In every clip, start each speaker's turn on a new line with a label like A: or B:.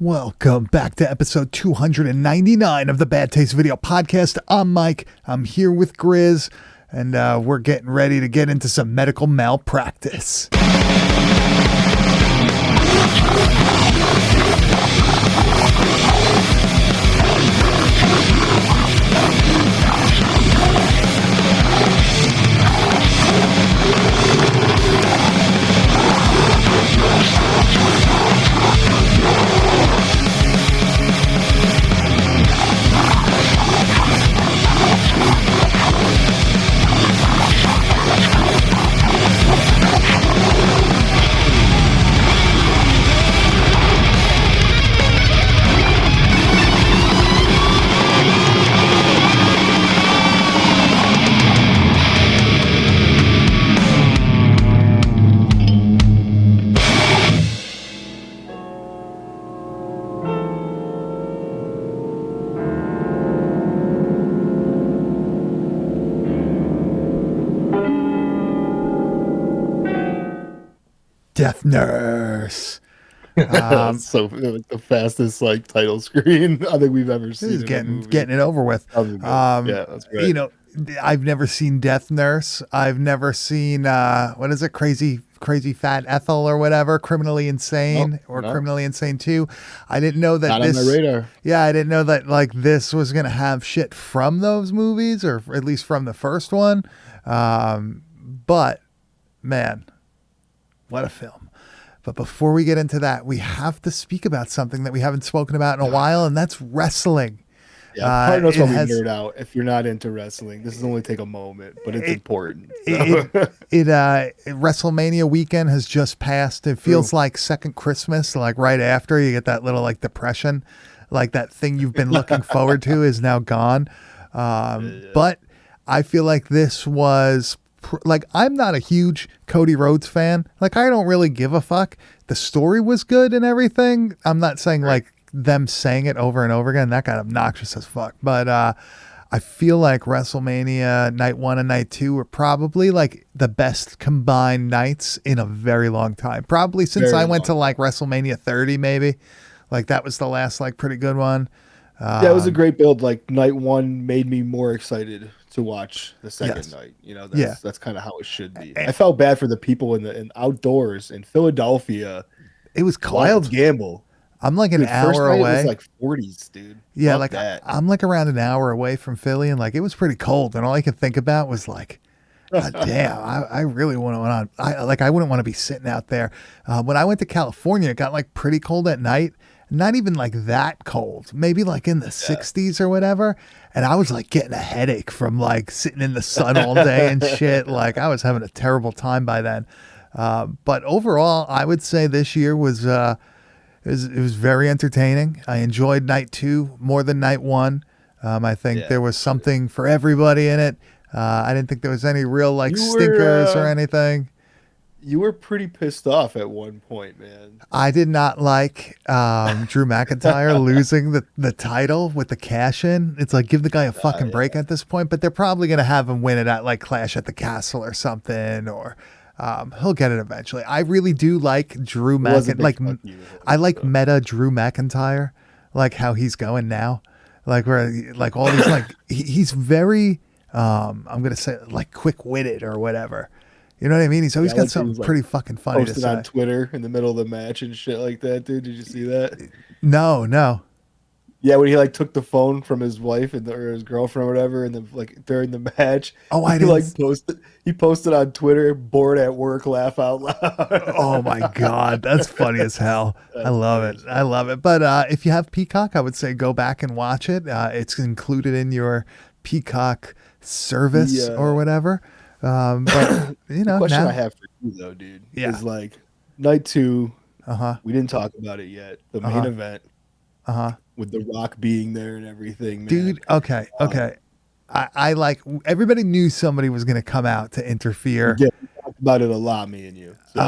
A: Welcome back to episode 299 of the Bad Taste Video Podcast. I'm Mike. I'm here with Grizz, and we're getting ready to get into some medical malpractice. Death Nurse.
B: So the fastest title screen I think we've ever
A: This
B: seen.
A: is getting it over with.
B: Yeah, that's great.
A: You know, I've never seen Death Nurse. I've never seen what is it, Crazy Fat Ethel or whatever, Criminally Insane Criminally Insane 2. I didn't know that
B: Not
A: this
B: on my radar.
A: Yeah, I didn't know that this was gonna have shit from those movies, or at least from the first one. But man, what a film. But before we get into that, we have to speak about something that we haven't spoken about in a while, and that's wrestling.
B: Yeah, part knows why we nerd out. If you're not into wrestling, this is only take a moment, but it's important.
A: WrestleMania weekend has just passed. It feels like second Christmas, like right after you get that little depression, like that thing you've been looking forward to is now gone. But I feel like this was I'm not a huge Cody Rhodes fan. I don't really give a fuck. The story was good and everything. I'm not saying them saying it over and over again. That got obnoxious as fuck. But I feel like WrestleMania night 1 and night 2 were probably the best combined nights in a very long time. Probably since I went to WrestleMania 30, maybe. That was the last pretty good one.
B: Yeah, it was a great build. Night 1 made me more excited to watch the second night. That's kind of how it should be. I felt bad for the people in outdoors in Philadelphia.
A: It was cold.
B: Wild gamble.
A: I'm an hour away.
B: It was 40s, dude.
A: Yeah,
B: that.
A: I'm around an hour away from Philly, and it was pretty cold, and all I could think about was God damn, I really want to. I wouldn't want to be sitting out there. When I went to California, it got pretty cold at night. Not even that cold, maybe in the 60s or whatever. And I was getting a headache from sitting in the sun all day and shit. I was having a terrible time by then. But overall, I would say this year was it was very entertaining. I enjoyed night 2 more than night 1. I think there was something for everybody in it. I didn't think there was any real stinkers or anything.
B: You were pretty pissed off at one point, man.
A: I did not like Drew McIntyre losing the title with the cash in. It's give the guy a fucking break at this point, but they're probably going to have him win it at Clash at the Castle or something, or he'll get it eventually. I really do like Drew McIntyre. I like meta Drew McIntyre, how he's going now. Where all these he's very I'm going to say quick-witted or whatever. You know what I mean? He's always got something pretty fucking funny to say.
B: Posted on Twitter in the middle of the match and shit like that, dude. Did you see that?
A: No.
B: Yeah, when he took the phone from his wife or his girlfriend or whatever, and then during the match,
A: I didn't.
B: He posted on Twitter, bored at work, laugh out loud.
A: Oh my god, that's funny as hell. I love it. But if you have Peacock, I would say go back and watch it. It's included in your Peacock service or whatever. But
B: the question I have for you though, dude, is night 2. We didn't talk about it yet. The main event. With The Rock being there and everything, man.
A: Dude, okay. I everybody knew somebody was going to come out to interfere.
B: Yeah, we talked about it a lot, me and you. So.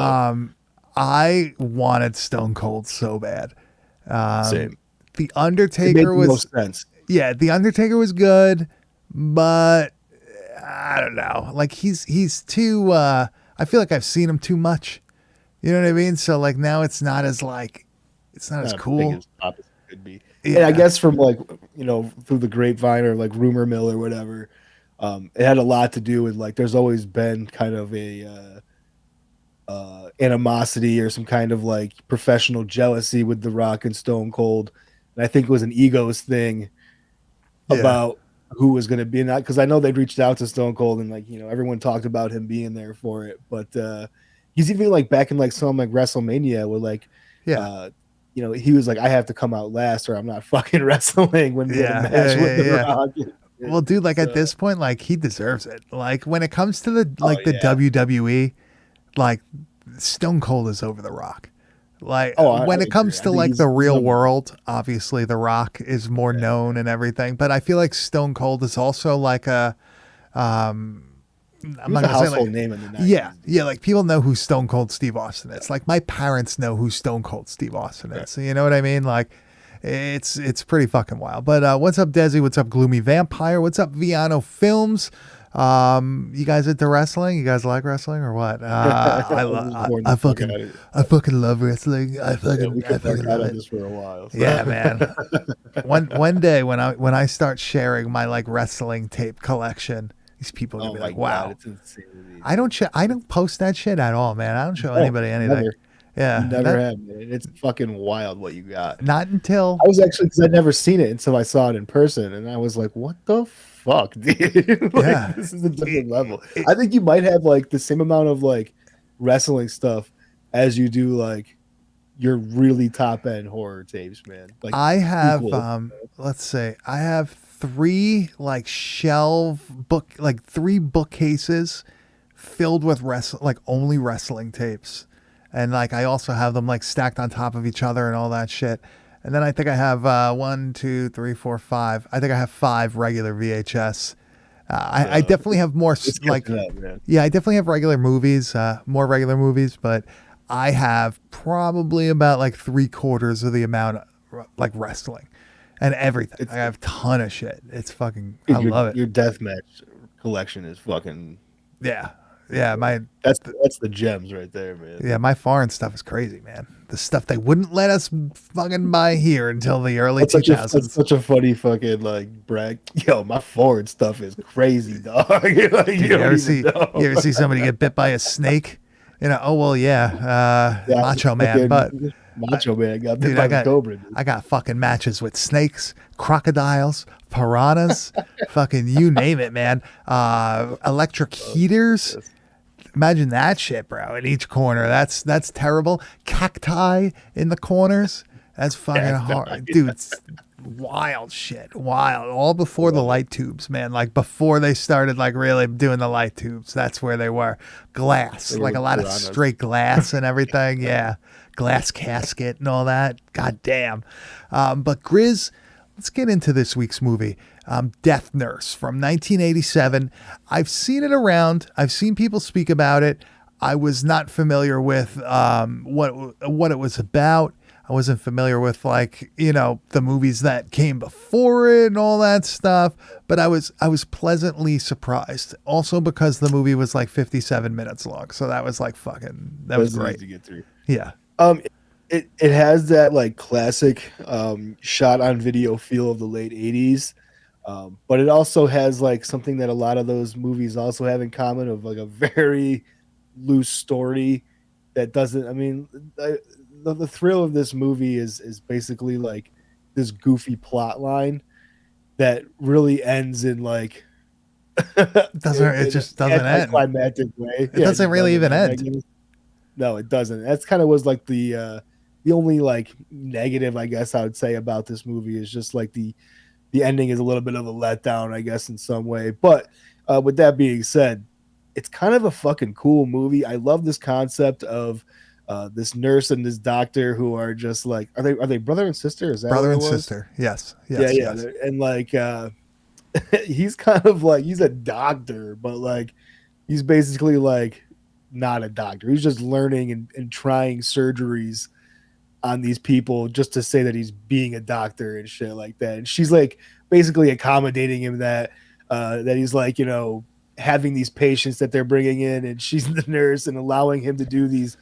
A: I wanted Stone Cold so bad.
B: Same.
A: The Undertaker was
B: no sense.
A: Yeah, The Undertaker was good, but I don't know. He's too I feel like I've seen him too much. You know what I mean? So now it's not as it's not as
B: Not as big
A: cool.
B: as pop as it could be. And I
A: Yeah.
B: guess from like through the grapevine or like rumor mill or whatever, it had a lot to do with like there's always been kind of a animosity or some kind of like professional jealousy with The Rock and Stone Cold, and I think it was an egos thing
A: Yeah.
B: about who was going to be in that, because I know they'd reached out to Stone Cold and like everyone talked about him being there for it, but he's even like back in like some like WrestleMania where like
A: Yeah.
B: he was like, I have to come out last or I'm not fucking wrestling when he had a match with The Rock.
A: Well, dude, like at this point, like he deserves it. Like when it comes to the the WWE, like Stone Cold is over The Rock. Like when it comes to like the real world, obviously The Rock is more known and everything, but I feel like Stone Cold is also like a I'm not gonna say like
B: name in the 90s.
A: Yeah, like people know who Stone Cold Steve Austin is. Like my parents know who Stone Cold Steve Austin is. So you know what I mean? Like it's pretty fucking wild. But what's up, Desi? What's up, Gloomy Vampire? What's up, Viano Films? You guys into wrestling? You guys like wrestling or what? I fucking love wrestling. I fucking love it.
B: This for a while, so.
A: Yeah, man. one day when I start sharing my like wrestling tape collection, these people are gonna be like, "Wow,
B: God, it's insane.
A: I don't post that shit at all, man. I don't show anybody anything."
B: Never.
A: Yeah,
B: you never have, man. It's fucking wild what you got.
A: Not until
B: I was actually, because I'd never seen it until I saw it in person, and I was like, "What the fuck, dude? Like, this is a different level." I think you might have like the same amount of like wrestling stuff as you do like your really top end horror tapes, man. Like
A: I have,
B: equal.
A: let's say, I have three bookcases filled with only wrestling tapes. And like I also have them like stacked on top of each other and all that shit. And then I think I have 1, 2, 3, 4, 5. I think I have 5 regular VHS. I definitely have more like I definitely have regular movies, more regular movies, but I have probably about like 3/4 of the amount of like wrestling and everything. I have a ton of shit. It's fucking I love it.
B: Your deathmatch collection is fucking
A: that's
B: the gems right there, man.
A: Yeah, my foreign stuff is crazy, man. The stuff they wouldn't let us fucking buy here until the early 2000s.
B: That's such a funny fucking like brag. Yo, my foreign stuff is crazy, dog. Like,
A: you ever see somebody get bit by a snake? Oh well, Macho Man, but
B: Macho Man got bit by the cobra. Dude.
A: I got fucking matches with snakes, crocodiles, piranhas, fucking you name it, man. Electric heaters. Imagine that shit, bro. In each corner, that's terrible. Cacti in the corners. That's fucking hard, dude. It's wild shit. Wild. All before the light tubes, man. Like before they started like really doing the light tubes. That's where they were. Glass, like a lot of straight glass and everything. Yeah, glass casket and all that. God damn. But Grizz, let's get into this week's movie. Death Nurse from 1987. I've seen it around. I've seen people speak about it. I was not familiar with what it was about. I wasn't familiar with the movies that came before it and all that stuff. But I was pleasantly surprised. Also because the movie was like 57 minutes long. So that was like that was great
B: to get through.
A: Yeah.
B: It has that like classic shot on video feel of the late 80s. But it also has like something that a lot of those movies also have in common of like a very loose story that doesn't, the thrill of this movie is basically like this goofy plot line that really ends in like
A: it just doesn't end.
B: Climactic way.
A: It doesn't really even end.
B: No, it doesn't. That's kind of was like the only like negative I guess I would say about this movie is just like the ending is a little bit of a letdown, I guess, in some way. But with that being said, it's kind of a fucking cool movie. I love this concept of this nurse and this doctor who are just like, are they brother and sister? Is that
A: brother and sister? Yes.
B: Yes. And like, he's kind of like, he's a doctor, but like, he's basically like not a doctor. He's just learning and trying surgeries on these people just to say that he's being a doctor and shit like that. And she's like basically accommodating him that he's like, having these patients that they're bringing in and she's the nurse and allowing him to do these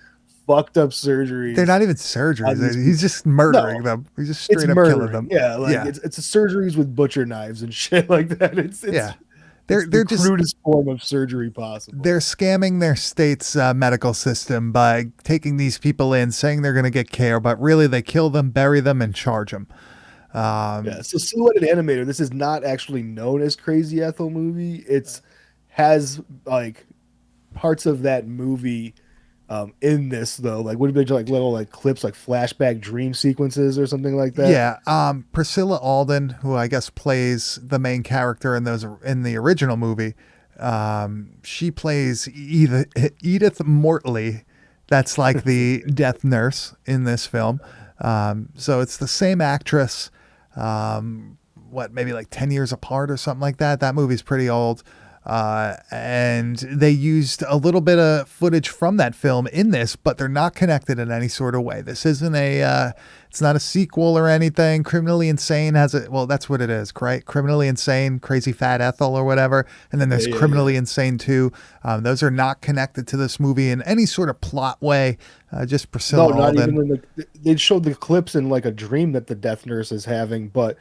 B: fucked up
A: They're
B: surgeries
A: not even
B: on
A: surgeries.
B: these
A: He's
B: people.
A: just murdering
B: No,
A: them. He's just
B: it's
A: straight up killing
B: murdering.
A: them.
B: Yeah, like
A: Yeah.
B: it's surgeries with butcher knives and shit like that.
A: Yeah.
B: It's the
A: They're just
B: crudest form of surgery possible.
A: they're scamming their state's medical system by taking these people in, saying they're going to get care, but really they kill them, bury them, and charge them.
B: Yeah, so Silhouetted Animator, this is not actually known as Crazy Ethel movie. It's has like parts of that movie in this though. Like would it be like little like clips, like flashback dream sequences or something like that?
A: Yeah, Priscilla Alden, who I guess plays the main character in the original movie, she plays Edith Mortley. That's like the death nurse in this film. So it's the same actress. Maybe like 10 years apart or something like that. That movie's pretty old. And they used a little bit of footage from that film in this, but they're not connected in any sort of way. This isn't it's not a sequel or anything. Criminally Insane that's what it is, right? Criminally Insane, Crazy Fat Ethel or whatever. And then there's Criminally Insane 2. Those are not connected to this movie in any sort of plot way. Just Priscilla
B: No, not
A: Alden.
B: even in they showed the clips in like a dream that the death nurse is having, but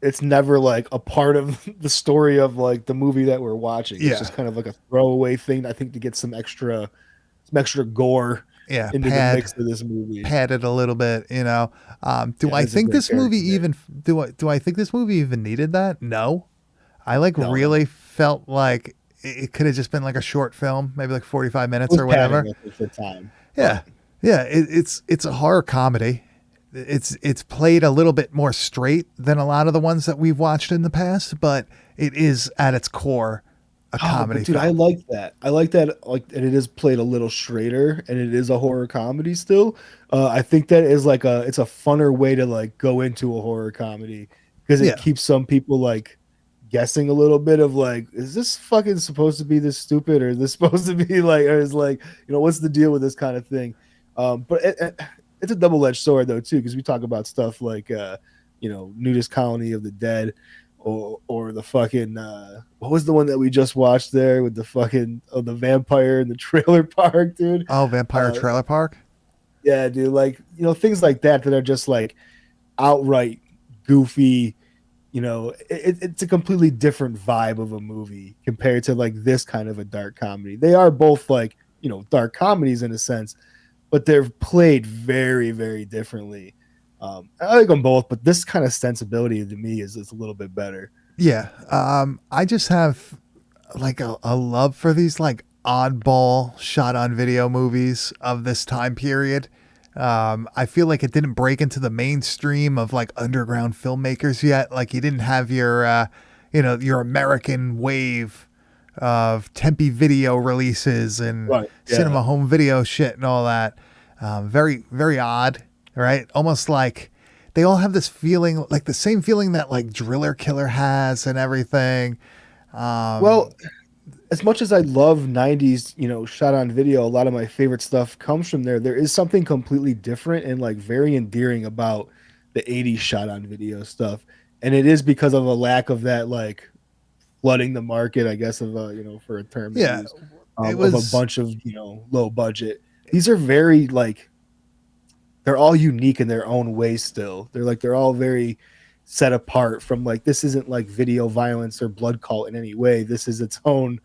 B: it's never like a part of the story of like the movie that we're watching.
A: Yeah.
B: It's just kind of like a throwaway thing, I think, to get some extra gore into the mix of this movie.
A: Padded a little bit, you know. Do I think this movie even do I think this movie even needed that? No. I really felt like it could have just been like a short film, maybe like 45 minutes or whatever.
B: At the time.
A: Yeah. Yeah, it's a horror comedy. It's played a little bit more straight than a lot of the ones that we've watched in the past, but it is at its core a comedy
B: dude,
A: film.
B: I like that. And it is played a little straighter, and it is a horror comedy still. I think that is like it's a funner way to like go into a horror comedy because it keeps some people like guessing a little bit of like, is this fucking supposed to be this stupid, or is this supposed to be like, or is like, what's the deal with this kind of thing? But it's a double-edged sword though too, because we talk about stuff like Nudist Colony of the Dead, or the fucking what was the one that we just watched there with the fucking the vampire in the trailer park, dude?
A: Oh, Vampire Trailer Park?
B: Yeah, dude, like things like that are just like outright goofy. It's a completely different vibe of a movie compared to like this kind of a dark comedy. They are both like dark comedies in a sense, but they're played very, very differently. I like them both, but this kind of sensibility to me is a little bit better.
A: Yeah. I just have like a love for these like oddball shot on video movies of this time period. I feel like it didn't break into the mainstream of like underground filmmakers yet. Like you didn't have your American wave of Tempe Video releases and Cinema Home Video shit and all that. Very, very odd, right? Almost like they all have this feeling, like the same feeling that like Driller Killer has and everything.
B: Well, as much as I love 90s, shot on video, a lot of my favorite stuff comes from there. There is something completely different and like very endearing about the 80s shot on video stuff. And it is because of a lack of that, like flooding the market, I guess, of for a term.
A: Yeah.
B: It was of a bunch of, low budget. These are very like, they're all unique in their own way still. They're all very set apart from like, this isn't like video violence or blood cult in any way. This is its own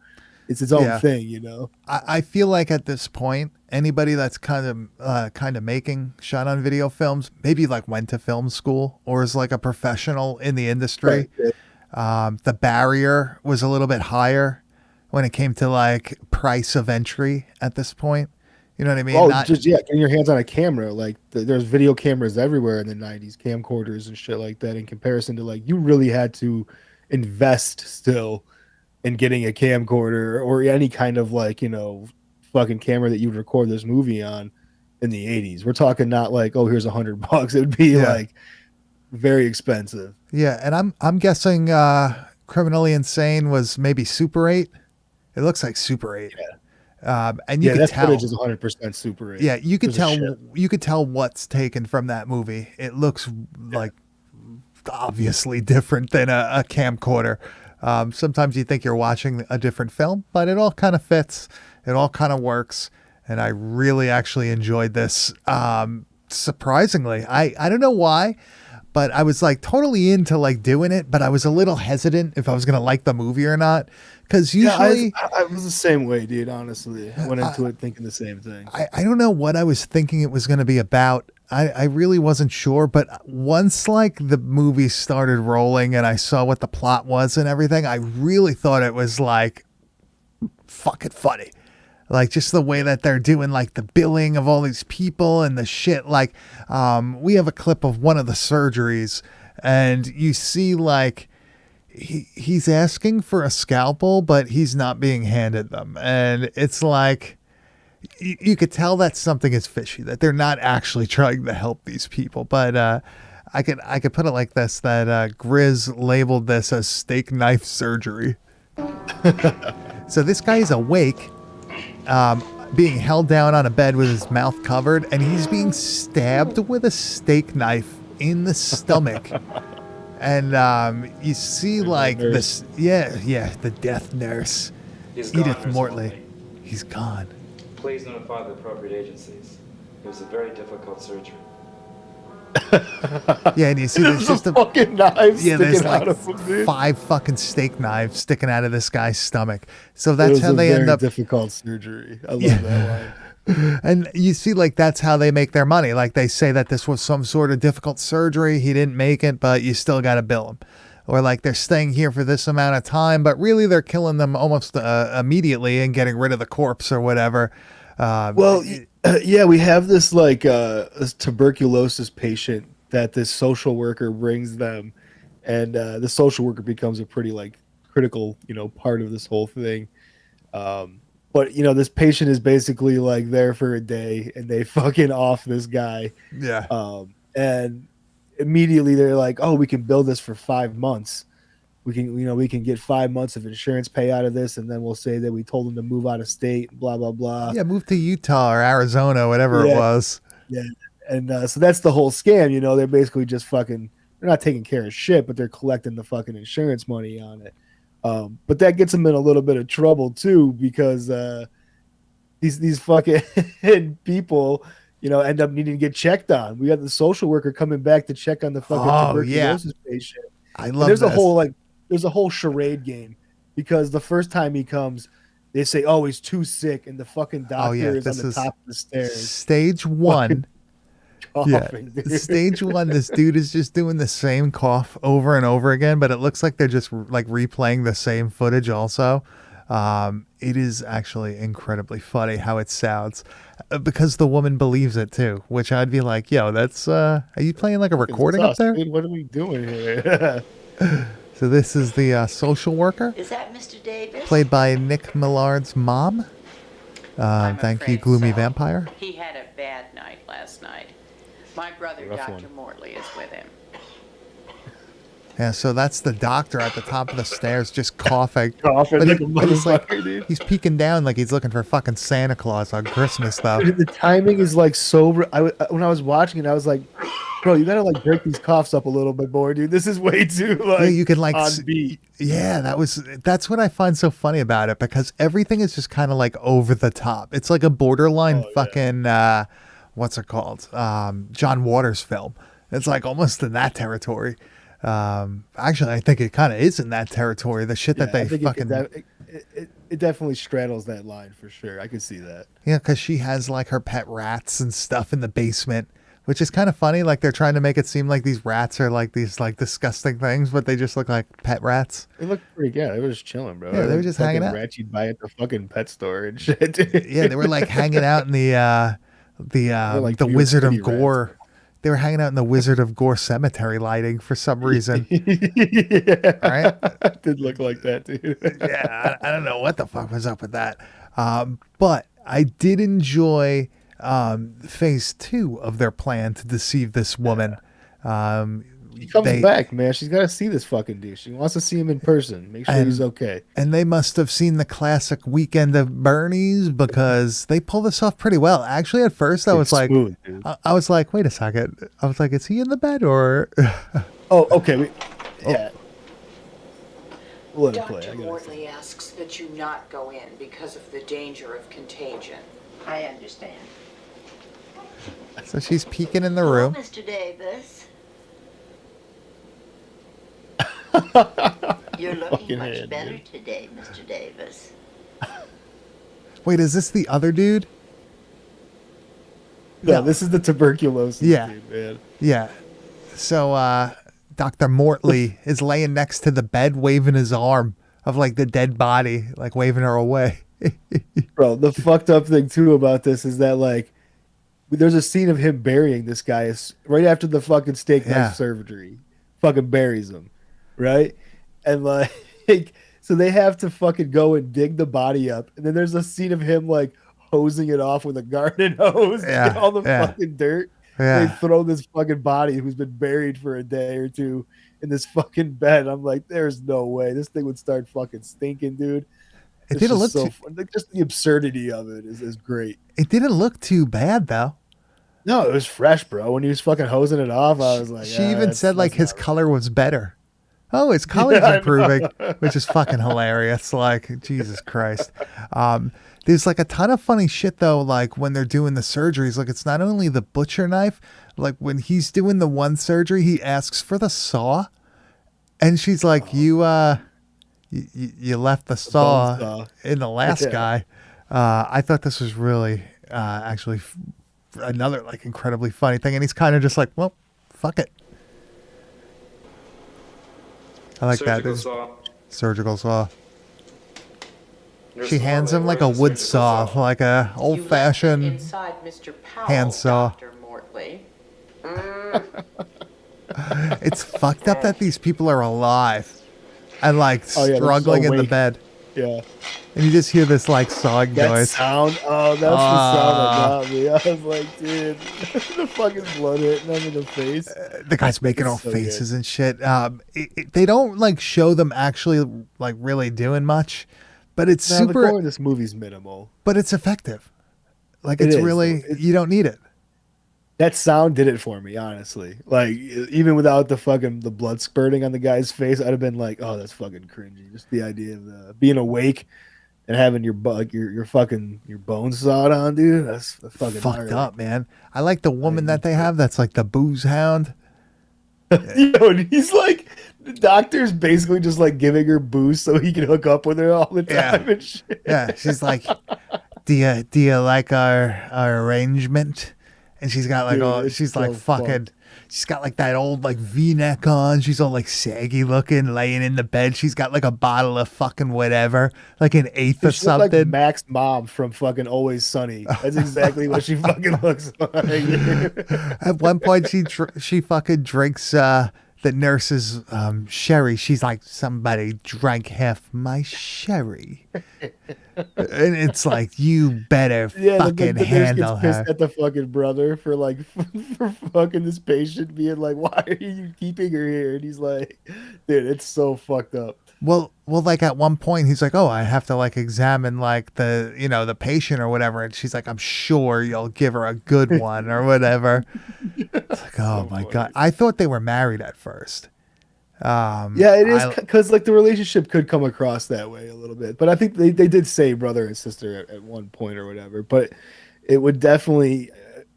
B: thing,
A: I feel like at this point, anybody that's kind of making shot on video films, maybe like went to film school or is like a professional in the industry. Right. The barrier was a little bit higher when it came to like price of entry at this point. You know what I mean?
B: Getting your hands on a camera. Like there's video cameras everywhere in the 90s, camcorders and shit like that, in comparison to like, you really had to invest still in getting a camcorder or any kind of like, fucking camera that you would record this movie on in the 80s. We're talking not like, oh, here's $100. It would be like very expensive.
A: Yeah. And I'm guessing Criminally Insane was maybe Super 8. It looks like Super 8.
B: Yeah.
A: And you could tell
B: footage is 100% Super 8.
A: Yeah, you could tell what's taken from that movie. It looks like obviously different than a camcorder. Sometimes you think you're watching a different film, but it all kind of fits. It all kind of works. and I really actually enjoyed this. Surprisingly, I don't know why, but I was like totally into like doing it, but I was a little hesitant if I was gonna like the movie or not, because
B: Yeah,
A: usually
B: I was the same way, dude. Honestly, I went into it thinking the same thing.
A: I don't know what I was thinking it was going to be about. I really wasn't sure, but once like the movie started rolling and I saw what the plot was and everything, I really thought it was like fucking funny. Like just the way that they're doing like the billing of all these people and the shit. Like we have a clip of one of the surgeries and you see like he's asking for a scalpel, but he's not being handed them. And it's like you could tell that something is fishy, that they're not actually trying to help these people. But I could put it like this: that Grizz labeled this as steak knife surgery. So this guy is awake, being held down on a bed with his mouth covered, and he's being stabbed with a steak knife in the stomach. And you see like this, the death nurse, Edith Mortley. He's gone.
C: Please notify the appropriate agencies. It was a very difficult surgery.
A: Yeah, and you see there's just a
B: fucking knives
A: there's
B: sticking
A: like
B: out of him, dude.
A: 5 fucking steak knives sticking out of this guy's stomach. So
B: It
A: that's
B: was
A: how
B: a
A: they
B: very
A: end up.
B: difficult surgery. I love that line.
A: And you see, like, that's how they make their money. Like, they say that this was some sort of difficult surgery. He didn't make it, but you still got to bill him. Or, like, they're staying here for this amount of time, but really they're killing them almost immediately and getting rid of the corpse or whatever.
B: Well, yeah, we have this, like, this tuberculosis patient that this social worker brings them. And the social worker becomes a pretty, like, critical, part of this whole thing. But, this patient is basically, like, there for a day, and they fucking off this guy.
A: Yeah.
B: And immediately they're like, oh, we can bill this for 5 months. We can get 5 months of insurance pay out of this, and then we'll say that we told them to move out of state, blah, blah, blah.
A: Yeah, move to Utah or Arizona, whatever it was.
B: Yeah. And so that's the whole scam, They're basically just fucking, they're not taking care of shit, but they're collecting the fucking insurance money on it. But that gets them in a little bit of trouble too, because these fucking people, end up needing to get checked on. We got the social worker coming back to check on the fucking tuberculosis patient.
A: I love
B: there's
A: this.
B: There's a whole charade game, because the first time he comes, they say, oh, he's too sick, and the fucking doctor is on the top of the stairs.
A: Stage 1.
B: Coughing, dude.
A: Stage 1, this dude is just doing the same cough over and over again, but it looks like they're just like replaying the same footage also. It is actually incredibly funny how it sounds, because the woman believes it too, which I'd be like, yo, that's are you playing like a recording up there?
B: Dude, what are we doing here?
A: So this is the social worker.
D: Is that Mr. Davis?
A: Played by Nick Millard's mom. Thank you, Gloomy Vampire.
D: He had a bad night last night. My brother, Dr. Mortley, is with him.
A: Yeah, so that's the doctor at the top of the stairs just coughing.
B: Coughing
A: But
B: like
A: he-
B: a
A: but he's like,
B: motherfucker, dude.
A: he's peeking down like he's looking for fucking Santa Claus on Christmas, though.
B: Dude, the timing is like so. When I was watching it, I was like, bro, you gotta like break these coughs up a little bit more, dude. This is way too like
A: Yeah, you can like
B: on beat.
A: Yeah, that's what I find so funny about it, because everything is just kind of like over the top. It's like a borderline fucking what's it called? John Waters film. It's like almost in that territory. Actually, I think it kind of is in that territory. The shit that they fucking
B: it definitely straddles that line for sure. I could see that.
A: yeah, because she has like her pet rats and stuff in the basement, which is kind of funny. Like they're trying to make it seem like these rats are like these like disgusting things, but they just look like pet rats.
B: It looked pretty good. They were just chilling, bro.
A: Yeah, they were just hanging out.
B: Rats you'd buy at the fucking pet store and shit. Dude.
A: Yeah, they were like hanging out in the
B: like
A: the
B: New York
A: Wizard
B: City
A: of Gore. They were hanging out in the Wizard of Gore cemetery lighting for some reason.
B: Yeah,
A: Right?
B: It did look like that, dude.
A: Yeah, I don't know what the fuck was up with that. But I did enjoy phase 2 of their plan to deceive this woman.
B: She comes back, man. She's got to see this fucking dude. She wants to see him in person. Make sure he's okay.
A: And they must have seen the classic Weekend of Bernie's, because they pull this off pretty well. Actually, at first I was
B: smooth, dude.
A: I was like, wait a second. I was like, is he in the bed or?
B: Oh, okay. Yeah. We'll let it play.
D: Dr. Mortley asks that you not go in because of the danger of contagion. I understand.
A: So she's peeking in the
E: Hello,
A: room.
E: Mr. Davis. You're looking
B: Fucking
E: much
B: head,
E: better
B: dude.
E: today, Mr. Davis.
A: Wait, is this the other dude?
B: No,
A: No.
B: this is the tuberculosis
A: Yeah.
B: dude, man.
A: Yeah. So Dr. Mortley is laying next to the bed waving his arm of like the dead body, like waving her away.
B: Bro, the fucked up thing too about this is that like there's a scene of him burying this guy right after the fucking steak knife
A: Yeah.
B: surgery. Fucking buries him. Right? And like so they have to fucking go and dig the body up. And then there's a scene of him like hosing it off with a garden hose to
A: Yeah,
B: get all the
A: yeah.
B: fucking dirt.
A: Yeah.
B: They throw this fucking body who's been buried for a day or two in this fucking bed. I'm like, there's no way. This thing would start fucking stinking, dude.
A: It
B: It's
A: didn't look
B: just so
A: too,
B: fun. Like, just the absurdity of it is great.
A: it didn't look too bad though.
B: No, it was fresh, bro. When he was fucking hosing it off, I was like,
A: She
B: "Ah,
A: even
B: that's-
A: said like
B: that's
A: his
B: not right."
A: color was better. Oh, his color's
B: Yeah, I know.
A: improving, which is fucking hilarious. Like, Jesus Christ. There's like a ton of funny shit though, like when they're doing the surgeries. Like, it's not only the butcher knife, like when he's doing the one surgery, he asks for the saw. And she's like, you left the saw
B: saw.
A: in the last
B: Yeah.
A: guy. I thought this was really actually another like incredibly funny thing. And he's kind of just like, well, fuck it. I like that.
C: Surgical
A: This
C: saw.
A: surgical saw.
C: Nurse
A: She hands him
C: Morley,
A: like a
C: where's the
A: wood
C: surgical
A: saw, like a
D: You
A: old
D: left it
A: fashioned.
D: inside Mr. Powell,
A: hand saw.
D: Dr. Mortley.
A: It's fucked up that these people are alive and like
B: Oh, yeah, they're
A: struggling in the
B: awake.
A: bed.
B: Yeah.
A: And you just hear this like sawing
B: That
A: noise.
B: sound, oh, that's the sound that got me. I was like, dude, the fucking blood hitting them in the face.
A: The guy's making
B: It's
A: all
B: so
A: faces and shit. They don't like show them actually like really doing much, but it's
B: Now, the
A: super.
B: gore in this movie's minimal.
A: But it's effective. Like
B: It
A: it's
B: is,
A: really
B: though.
A: you don't need it.
B: That sound did it for me, honestly. Like even without the blood spurting on the guy's face, I'd have been like, "Oh, that's fucking cringy." Just the idea of being awake and having your fucking your bones sawed on, dude. That's fucking
A: Fucked
B: gnarly.
A: up, man. I like the woman that they have. That's like the booze hound.
B: Yo, and he's like, the doctor's basically just like giving her booze so he can hook up with her all the
A: Yeah.
B: time and shit.
A: Yeah, she's like, do you like our arrangement? And she's got like
B: Dude,
A: all
B: it's
A: she's like
B: so
A: fucking
B: fucked.
A: she's got like that old like V-neck on. She's all like saggy looking, laying in the bed. She's got like a bottle of fucking whatever, like an eighth or
B: She looked like
A: something.
B: Mac's mom from fucking Always Sunny. That's exactly what she fucking looks like.
A: At one point, she fucking drinks the nurse's sherry. She's like, somebody drank half my sherry, and it's like, you better fucking
B: nurse
A: handle
B: gets pissed
A: her.
B: at the fucking brother for like for fucking this patient being like, "Why are you keeping her here?" And he's like, "Dude, it's so fucked up."
A: Well, like at one point he's like, "Oh, I have to like examine like the patient or whatever," and she's like, "I'm sure you'll give her a good one or whatever." It's like, oh my god, I thought they were married at first.
B: Yeah, it is because like the relationship could come across that way a little bit, but I think they did say brother and sister at one point or whatever. But it would definitely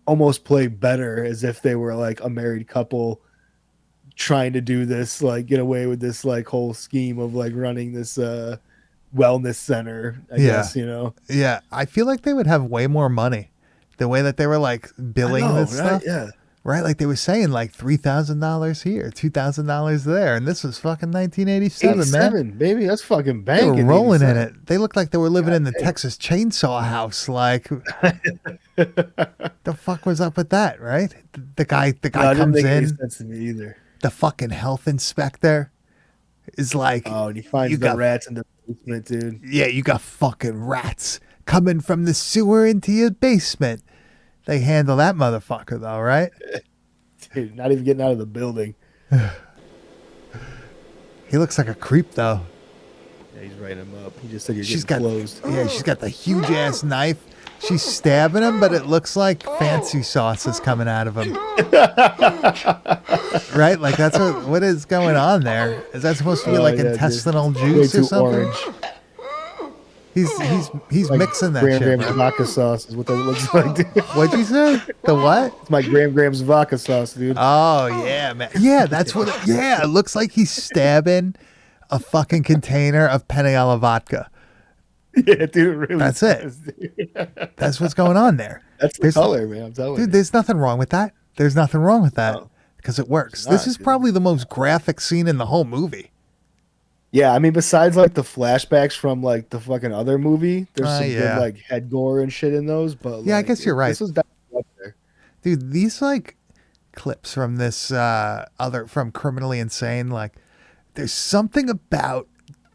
B: almost play better as if they were like a married couple trying to do this, like get away with this like whole scheme of like running this wellness center. I guess
A: Yeah, I feel like they would have way more money. The way that they were like billing
B: I know,
A: this
B: right?
A: stuff.
B: Yeah.
A: Right, like they were saying, like $3,000 here, $2,000 there, and this was fucking 1987, man.
B: 87, baby, that's fucking
A: They were
B: banking.
A: rolling in
B: 87.
A: it. They looked like they were living in the Texas Chainsaw House. Like, the fuck was up with that, right? The guy
B: No, it didn't
A: comes
B: make any
A: in.
B: sense to me either.
A: The fucking health inspector is like,
B: Oh, and he finds
A: you
B: the
A: got-
B: rats in the basement, dude.
A: yeah, you got fucking rats coming from the sewer into your basement. They handle that motherfucker though, right?
B: Dude, not even getting out of the building.
A: He looks like a creep though.
B: Yeah, he's writing him up. He just said you're
A: She's
B: getting
A: got
B: closed.
A: yeah, she's got the huge ass knife. She's stabbing him, but it looks like fancy sauce is coming out of him. Right? Like that's what is going on there? Is that supposed to be
B: Oh,
A: like
B: yeah, dude.
A: intestinal
B: Way
A: juice or
B: too
A: something?
B: orange.
A: He's
B: Like
A: mixing that
B: Graham
A: shit.
B: Grams
A: Bro.
B: vodka sauce is what that looks like, dude.
A: What'd you say? The what?
B: It's my Graham Grams vodka sauce, dude.
A: Oh yeah, man. Yeah, that's what. Yeah, it looks like he's stabbing a fucking container of penne alla vodka.
B: Yeah, dude, it really
A: That's it.
B: does, dude.
A: That's what's going on there.
B: That's the
A: There's-
B: color, man. I'm telling
A: Dude,
B: you.
A: there's nothing wrong with that. There's nothing wrong with that
B: No.
A: because it works.
B: It's
A: This
B: not,
A: is
B: dude.
A: probably the most graphic scene in the whole movie.
B: Yeah, I mean, besides like the flashbacks from like the fucking other movie, there's some
A: yeah.
B: good like head gore and shit in those. But
A: Yeah, I
B: like,
A: guess you're right.
B: This was definitely up there.
A: Dude, these like clips from this from Criminally Insane, like there's something about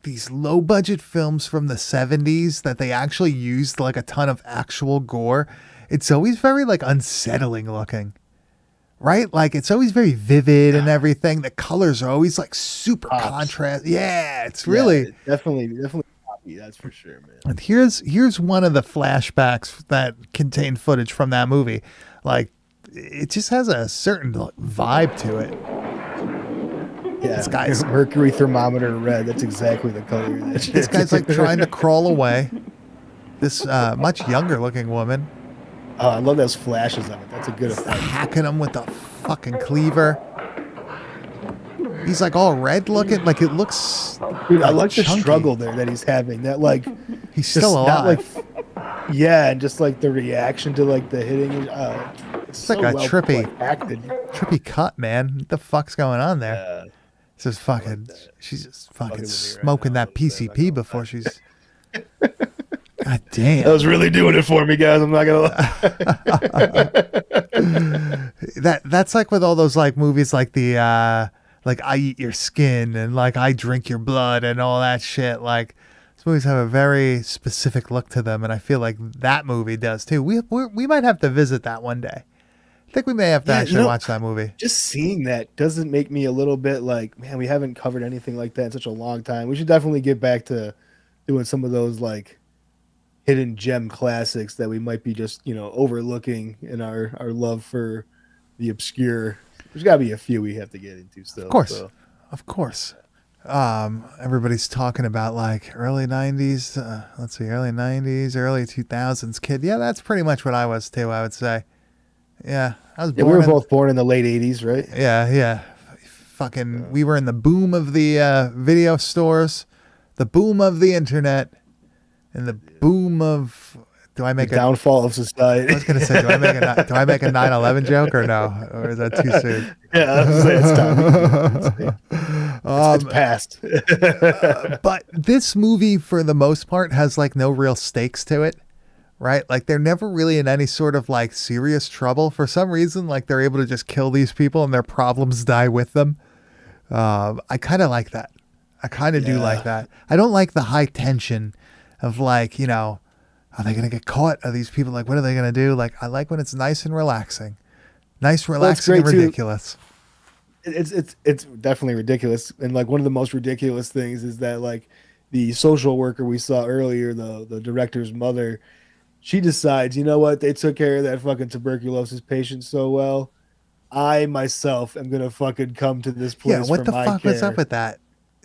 A: these low budget films from the 70s that they actually used like a ton of actual gore. It's always very like unsettling looking. Right? Like it's always very vivid and everything. The colors are always like super
B: Pops.
A: contrast. Yeah, it's really
B: Yeah, definitely poppy, that's for sure, man.
A: And here's one of the flashbacks that contain footage from that movie. Like it just has a certain vibe to it.
B: Yeah,
A: This guy's-
B: mercury thermometer red. That's exactly the color. Of that shit.
A: This guy's like trying to crawl away. This much younger looking woman
B: Oh, I love those flashes of it. That's a good effect.
A: hacking him with the fucking cleaver. He's like all red looking, like it looks.
B: Dude, I like the
A: chunky.
B: struggle there that he's having. That like
A: He's
B: just
A: still
B: not
A: alive.
B: like, yeah, and just like the reaction to like the hitting. It's
A: like a trippy-
B: like, acted.
A: Trippy cut, man. What the fuck's going on there?
B: Yeah.
A: It's just fucking. She's just fucking
B: with me right
A: smoking
B: now,
A: that
B: I was there,
A: PCP before she's. God damn.
B: That was really doing it for me, guys. I'm not gonna lie.
A: That's like with all those like movies like the like I Eat Your Skin and like I Drink Your Blood and all that shit. Like these movies have a very specific look to them, and I feel like that movie does too. We might have to visit that one day. I think we may have to
B: Yeah,
A: actually watch that movie.
B: Just seeing that doesn't make me a little bit like, man, we haven't covered anything like that in such a long time. We should definitely get back to doing some of those like hidden gem classics that we might be just, overlooking in our love for the obscure. There's got to be a few we have to get into still.
A: Of course.
B: so.
A: Of course. Everybody's talking about like early 90s, early 90s, early 2000s kid. Yeah, that's pretty much what I was too, I would say. Yeah, I was
B: Yeah,
A: born
B: we were
A: in-
B: both born in the late 80s, right?
A: Yeah. Fucking, we were in the boom of the video stores, the boom of the internet, and the boom of. Do I make
B: The
A: a?
B: downfall of
A: I was
B: society.
A: gonna say, do I make a 9/11 joke or no, or is that too soon?
B: Yeah, I was gonna say it's time. It's past.
A: But this movie, for the most part, has like no real stakes to it, right? Like they're never really in any sort of like serious trouble. For some reason, like they're able to just kill these people and their problems die with them. I kind of like that. I kind of do
B: Yeah.
A: like that. I don't like the high tension of like, are they going to get caught? Are these people like, what are they going to do? Like, I like when it's nice and relaxing. Nice, relaxing, and
B: great, too.
A: ridiculous.
B: It's definitely ridiculous, and like one of the most ridiculous things is that like the social worker we saw earlier, the director's mother, she decides, you know what, they took care of that fucking tuberculosis patient so well, I myself am gonna fucking come to this place.
A: Yeah, what
B: for
A: the
B: my
A: fuck was
B: care.
A: up with that?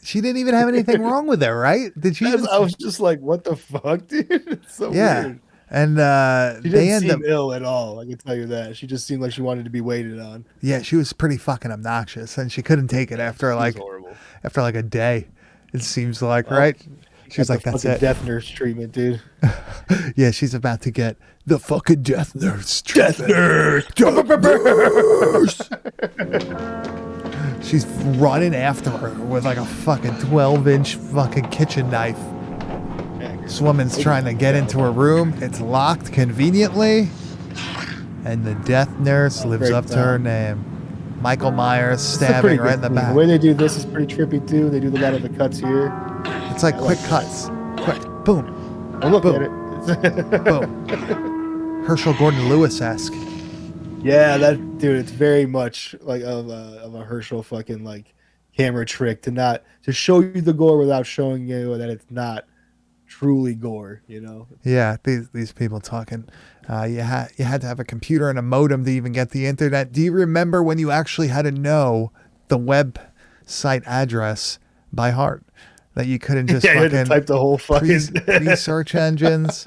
A: She didn't even have anything wrong with her, right? Did she?
B: I was just like, what the fuck, dude? It's so
A: Yeah.
B: weird.
A: And
B: She
A: they
B: didn't
A: end
B: seem
A: up.
B: ill at all. I can tell you that. She just seemed like she wanted to be waited on.
A: Yeah, she was pretty fucking obnoxious, and she couldn't take it after
B: It was
A: like
B: horrible.
A: a day. It seems like, right? She was
B: Got
A: like,
B: the
A: "That's
B: fucking
A: it."
B: death nurse treatment, dude.
A: Yeah, she's about to get the fucking death nurse. Treatment.
B: nurse.
A: She's running after her with like a fucking 12-inch fucking kitchen knife. This woman's trying to get into her room. It's locked conveniently. And the death nurse lives
B: great
A: up to her
B: job.
A: name. Michael Myers
B: It's a pretty
A: stabbing right in the
B: good scene.
A: back.
B: The way they do this is pretty trippy too. They do a lot of the cuts here.
A: It's like
B: I
A: quick
B: like
A: cuts. Quick. Boom.
B: Oh, look
A: Boom.
B: at it.
A: Boom. Herschel Gordon Lewis-esque.
B: Yeah, that dude. It's very much like of a Herschel fucking like camera trick to show you the gore without showing you that it's not truly gore.
A: Yeah, these people talking. You had to have a computer and a modem to even get the internet. Do you remember when you actually had to know the website address by heart? that you couldn't just
B: Yeah, you had to
A: fucking
B: type the whole fucking.
A: pre-search engines.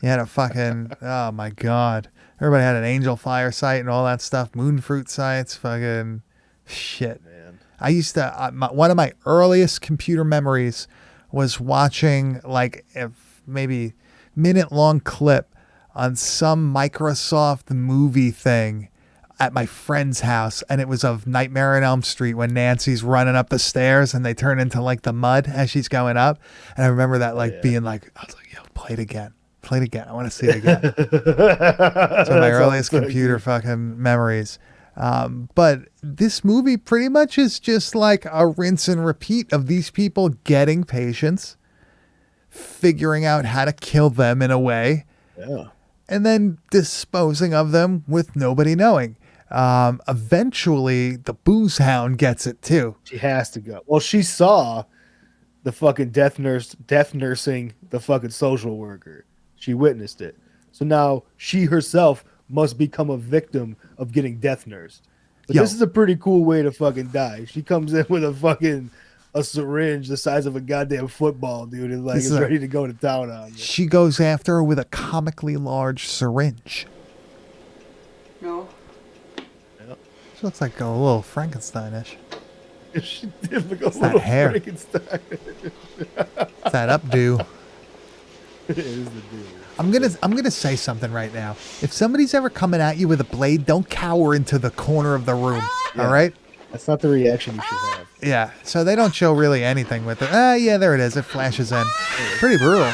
A: You had a fucking, oh my God. Everybody had an Angel Fire site and all that stuff. Moonfruit sites, fucking shit.
B: Man.
A: I used to, one of my earliest computer memories was watching like a maybe minute long clip on some Microsoft movie thing at my friend's house, and it was of Nightmare on Elm Street when Nancy's running up the stairs and they turn into like the mud as she's going up. And I remember that like being like, I was like, yo, play it again. Play it again. I want to see it again. So my earliest computer fucking memories. But this movie pretty much is just like a rinse and repeat of these people getting patients, figuring out how to kill them in a way,
B: Yeah.
A: and then disposing of them with nobody knowing. Eventually, the booze hound gets it too.
B: She has to go. Well, she saw the fucking death nursing the fucking social worker. She witnessed it. So now she herself must become a victim of getting death nursed. But
A: Yo.
B: this is a pretty cool way to fucking die. She comes in with a syringe the size of a goddamn football, dude, and like
A: This
B: is
A: is a-
B: ready to go to town on you.
A: She goes after her with a comically large syringe.
D: No.
A: She looks like a little Frankenstein-ish.
B: She did look a
A: that
B: little
A: hair.
B: Frankenstein.
A: It's that updo.
B: It is the dude.
A: I'm gonna say something right now. If somebody's ever coming at you with a blade, don't cower into the corner of the room.
B: Yeah.
A: All right?
B: That's not the reaction you should have.
A: Yeah. So they don't show really anything with it. Yeah, there it is. It flashes in. Pretty brutal.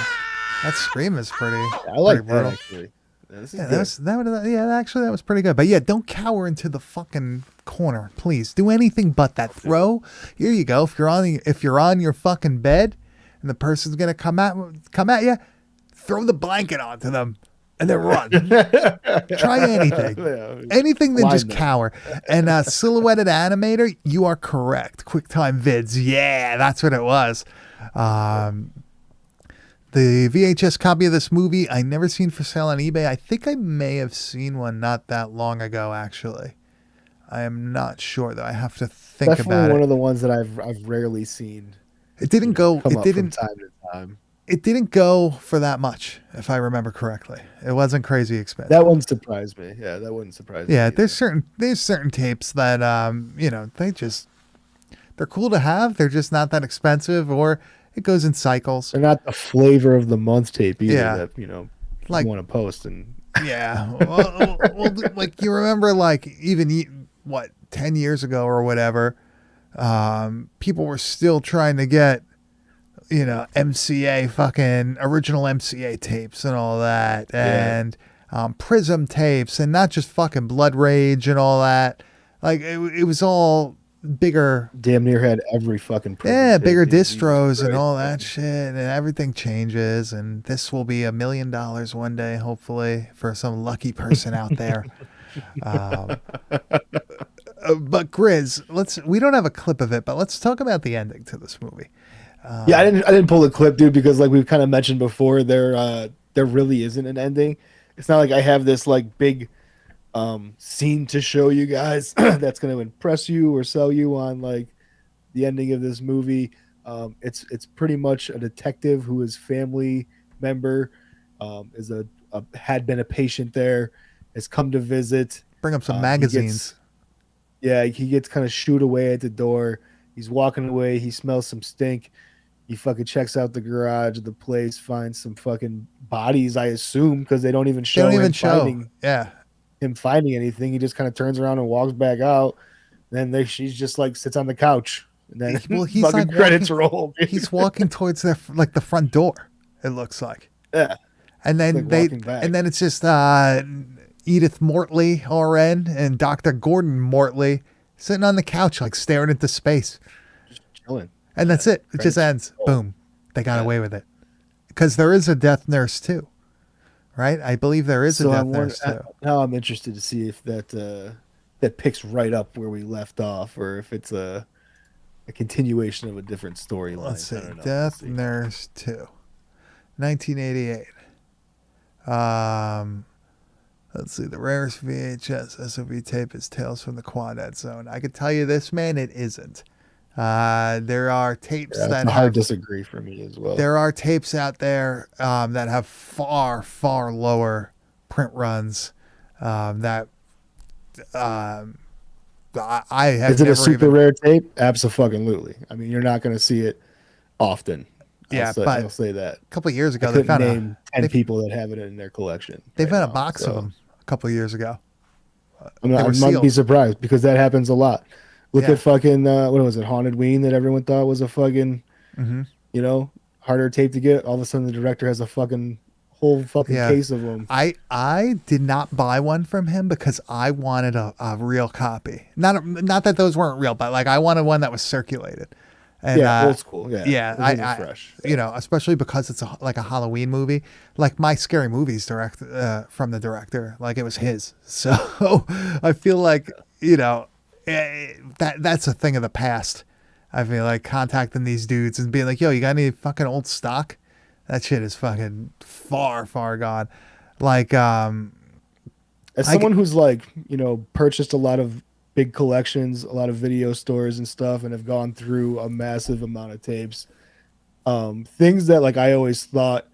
A: That scream is pretty.
B: I like
A: pretty
B: that
A: brutal.
B: actually. Yeah, this is
A: Yeah,
B: good.
A: that was pretty good. But yeah, don't cower into the fucking corner, please. Do anything but that. Throw. Here you go. If you're on your fucking bed, and the person's gonna come at you, throw the blanket onto them, and then run. Try anything.
B: Yeah.
A: Anything than
B: Line
A: just
B: them.
A: cower. And silhouetted animator, you are correct. QuickTime Vids, yeah, that's what it was. The VHS copy of this movie I never seen for sale on eBay. I think I may have seen one not that long ago. Actually, I am not sure though. I have to think
B: Definitely
A: about
B: one
A: it.
B: of the ones that I've rarely seen.
A: It didn't go.
B: Come
A: It
B: up
A: didn't.
B: from time to time.
A: It didn't go for that much, if I remember correctly. It wasn't crazy expensive.
B: That one surprised me. Yeah, that wouldn't surprise me.
A: Yeah,
B: either.
A: there's certain tapes that they're cool to have. They're just not that expensive, or it goes in cycles.
B: They're not the flavor of the month tape either.
A: Yeah.
B: That
A: Like-
B: you want to post and
A: Yeah, well, like you remember, like even 10 years ago or whatever, people were still trying to get MCA fucking original MCA tapes and all that, and Prism tapes, and not just fucking Blood Rage and all that. Like it was all bigger,
B: damn near had every fucking
A: yeah,
B: tape,
A: bigger
B: dude. Jesus
A: distros and
B: Christ,
A: all
B: man.
A: that shit, and everything changes. And this will be $1 million one day, hopefully, for some lucky person out there. But Grizz, we don't have a clip of it, but let's talk about the ending to this movie.
B: Yeah, I didn't pull the clip, dude, because like we've kind of mentioned before, there really isn't an ending. It's not like I have this like big scene to show you guys that's going to impress you or sell you on like the ending of this movie. It's pretty much a detective who his family member had been a patient there, has come to visit.
A: Bring up some
B: He
A: magazines.
B: he gets kind of shooed away at the door. He's walking away. He smells some stink. He fucking checks out the garage of the place, finds some fucking bodies, I assume, because they don't even
A: They
B: show
A: don't even
B: him
A: show.
B: finding
A: Yeah.
B: him finding anything. He just kind of turns around and walks back out. Then she's just like sits on the couch. And then
A: Well, he's
B: fucking
A: like
B: credits
A: walking-
B: roll.
A: He's walking towards the front door. It looks like.
B: Yeah.
A: And then
B: Like walking back.
A: and then it's just Edith Mortley, RN, and Dr. Gordon Mortley sitting on the couch, like staring into space.
B: Chilling.
A: And that's it. It just
B: Credits
A: ends.
B: roll.
A: Boom. They got away with it. Because there is a death nurse too, right? I believe there is a death nurse too.
B: Now I'm interested to see if that picks right up where we left off, or if it's a continuation of a different storyline.
A: Let's see.
B: I don't know.
A: Death
B: We'll see.
A: Nurse 2. 1988. Let's see. The rarest VHS SOV tape is Tales from the Quadette Zone. I could tell you this, man, it isn't. There are tapes
B: Yeah,
A: that
B: it's a hard
A: have
B: disagree for me as well.
A: there are tapes out there that have far lower print runs that I have
B: Is it a
A: never
B: super
A: even.
B: rare tape? Absolutely. I mean, you're not going to see it often.
A: Yeah,
B: I'll say that.
A: A couple of years ago,
B: I
A: they
B: couldn't
A: found
B: name 10
A: they-
B: people that have it in their collection.
A: they
B: right
A: found a
B: now,
A: box of
B: so
A: them a couple of years ago.
B: I'm
A: They
B: not,
A: were
B: I might be
A: sealed.
B: surprised because that happens a lot. Look
A: Yeah.
B: at fucking what was it, Haunted Ween that everyone thought was a fucking,
A: Mm-hmm.
B: you know, harder tape to get. All of a sudden, the director has a fucking whole fucking
A: Yeah.
B: case of them.
A: I did not buy one from him because I wanted a real copy. Not that those weren't real, but like I wanted one that was circulated. And,
B: Yeah, old school. Yeah,
A: Yeah,
B: everything was
A: I
B: fresh.
A: you know, especially because it's like a Halloween movie. Like my Scary Movies from the director, like it was his. So I feel like that's a thing of the past. I feel like contacting these dudes and being like, "Yo, you got any fucking old stock?" That shit is fucking far gone. Like
B: As someone who's like, purchased a lot of big collections, a lot of video stores and stuff, and have gone through a massive amount of tapes, things that like I always thought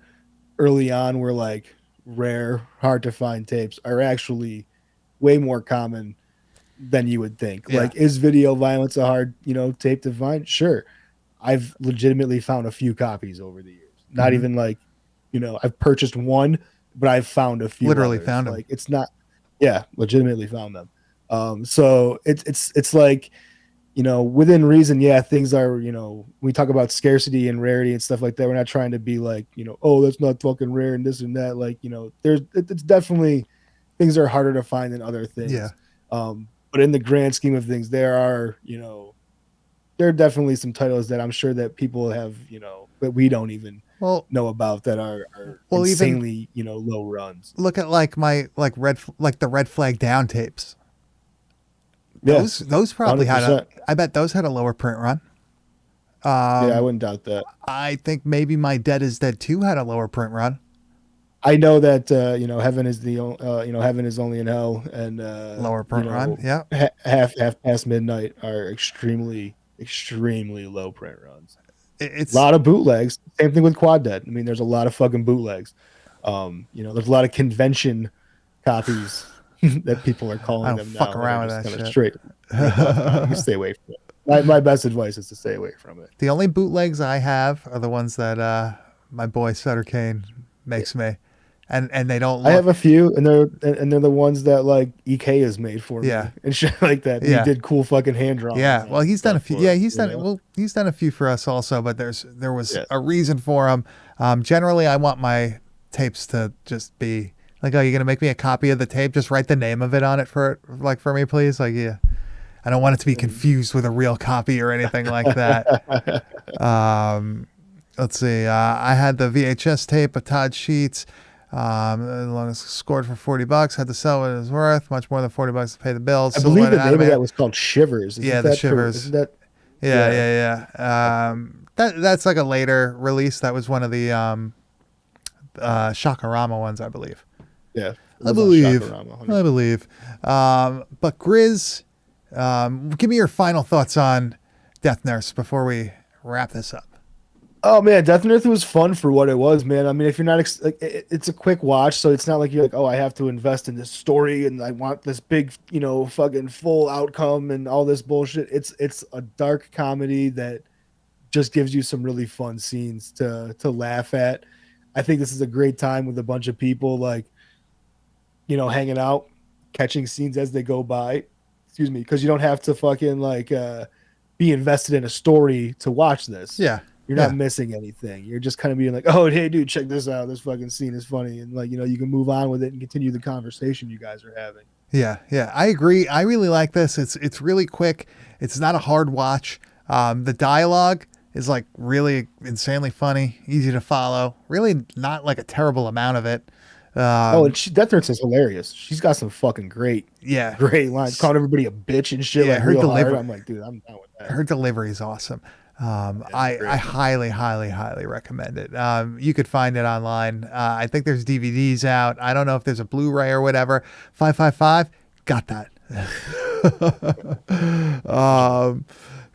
B: early on were like rare, hard to find tapes are actually way more common than you would think.
A: Yeah.
B: Like, is video violence a hard, tape to find? Sure. I've legitimately found a few copies over the years. Not even like, I've purchased one, but I've found a few.
A: Literally
B: others.
A: found 'em.
B: Like, it's not, yeah, legitimately found them. So it's like, within reason, yeah, things are, we talk about scarcity and rarity and stuff like that. We're not trying to be like, oh, that's not fucking rare and this and that. Like, it's definitely things are harder to find than other things.
A: Yeah.
B: But in the grand scheme of things, there are definitely some titles that I'm sure that people have, that we don't even know about that are
A: Well,
B: insanely, low runs.
A: look at like the Red Flag Down tapes.
B: Yeah,
A: Those probably had
B: 100%.
A: I bet those had a lower print run.
B: Yeah, I wouldn't doubt that.
A: I think maybe My Dead Is Dead 2 had a lower print run.
B: I know that Heaven is Heaven is Only in Hell and
A: Lower print run. Yeah.
B: half past midnight are extremely low print runs.
A: It's
B: A lot of bootlegs. Same thing with Quad Dead. I mean, there's a lot of fucking bootlegs. There's a lot of convention copies that people are calling
A: I don't
B: them
A: fuck
B: now.
A: around
B: that are
A: with
B: just
A: that
B: kinda straight. You stay away from it. My best advice is to stay away from it.
A: the only bootlegs I have are the ones that my boy Sutter Kane makes me. And they don't look,
B: I have a few, and they're the ones that like EK is made for me,
A: Yeah.
B: and shit like that.
A: Yeah.
B: He did cool fucking hand drawings.
A: yeah,
B: and
A: well he's done a
B: stuff
A: few.
B: for
A: Yeah,
B: it,
A: he's done
B: you know?
A: well he's done a few for us also, but there was
B: Yeah.
A: a reason for him. Generally I want my tapes to just be like, oh, you're gonna make me a copy of the tape, just write the name of it on it for me, please. Like, yeah. I don't want it to be confused with a real copy or anything like that. Let's see. I had the VHS tape of Todd Sheets. Scored for $40. Had to sell what it was worth. Much more than $40 to pay the bills.
B: I believe the name of
A: Animated.
B: that was called Shivers. Isn't
A: Yeah, the
B: that
A: Shivers.
B: Isn't that
A: Yeah. That's like a later release. That was one of the Shakarama ones, I believe.
B: yeah?
A: I believe. But Grizz, give me your final thoughts on Death Nurse before we wrap this up.
B: Oh man, Death Nurse was fun for what it was, man. I mean, if you're not, it's a quick watch, so it's not like you're like, oh, I have to invest in this story and I want this big, fucking full outcome and all this bullshit. It's a dark comedy that just gives you some really fun scenes to laugh at. I think this is a great time with a bunch of people, like, hanging out, catching scenes as they go by. Excuse me, because you don't have to fucking like be invested in a story to watch this.
A: Yeah.
B: You're not missing anything. You're just kind of being like, oh, hey, dude, check this out. This fucking scene is funny. And like, you can move on with it and continue the conversation you guys are having.
A: Yeah. I agree. I really like this. It's really quick. It's not a hard watch. The dialogue is like really insanely funny, easy to follow. Really not like a terrible amount of it.
B: And Death Nurse is hilarious. She's got some fucking great lines. Calling everybody a bitch and shit.
A: Yeah,
B: like
A: her
B: real
A: delivery.
B: hard. I'm like, dude, I'm down with that.
A: Her delivery is awesome. I highly recommend it. You could find it online. I think there's DVDs out. I don't know if there's a Blu-ray or whatever. 555 got that.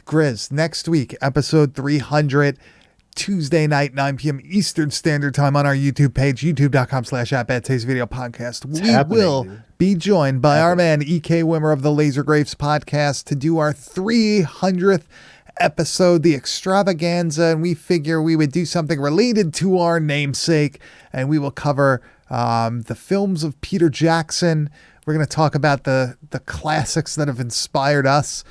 A: Grizz, next week, episode 300, Tuesday night, 9 p.m. Eastern Standard Time on our YouTube page, youtube.com/@badtastevideo podcast. We will be joined by our man, E.K. Wimmer of the Laser Graves podcast to do our 300th episode, the extravaganza, and we figure we would do something related to our namesake, and we will cover the films of Peter Jackson. We're going to talk about the classics that have inspired us.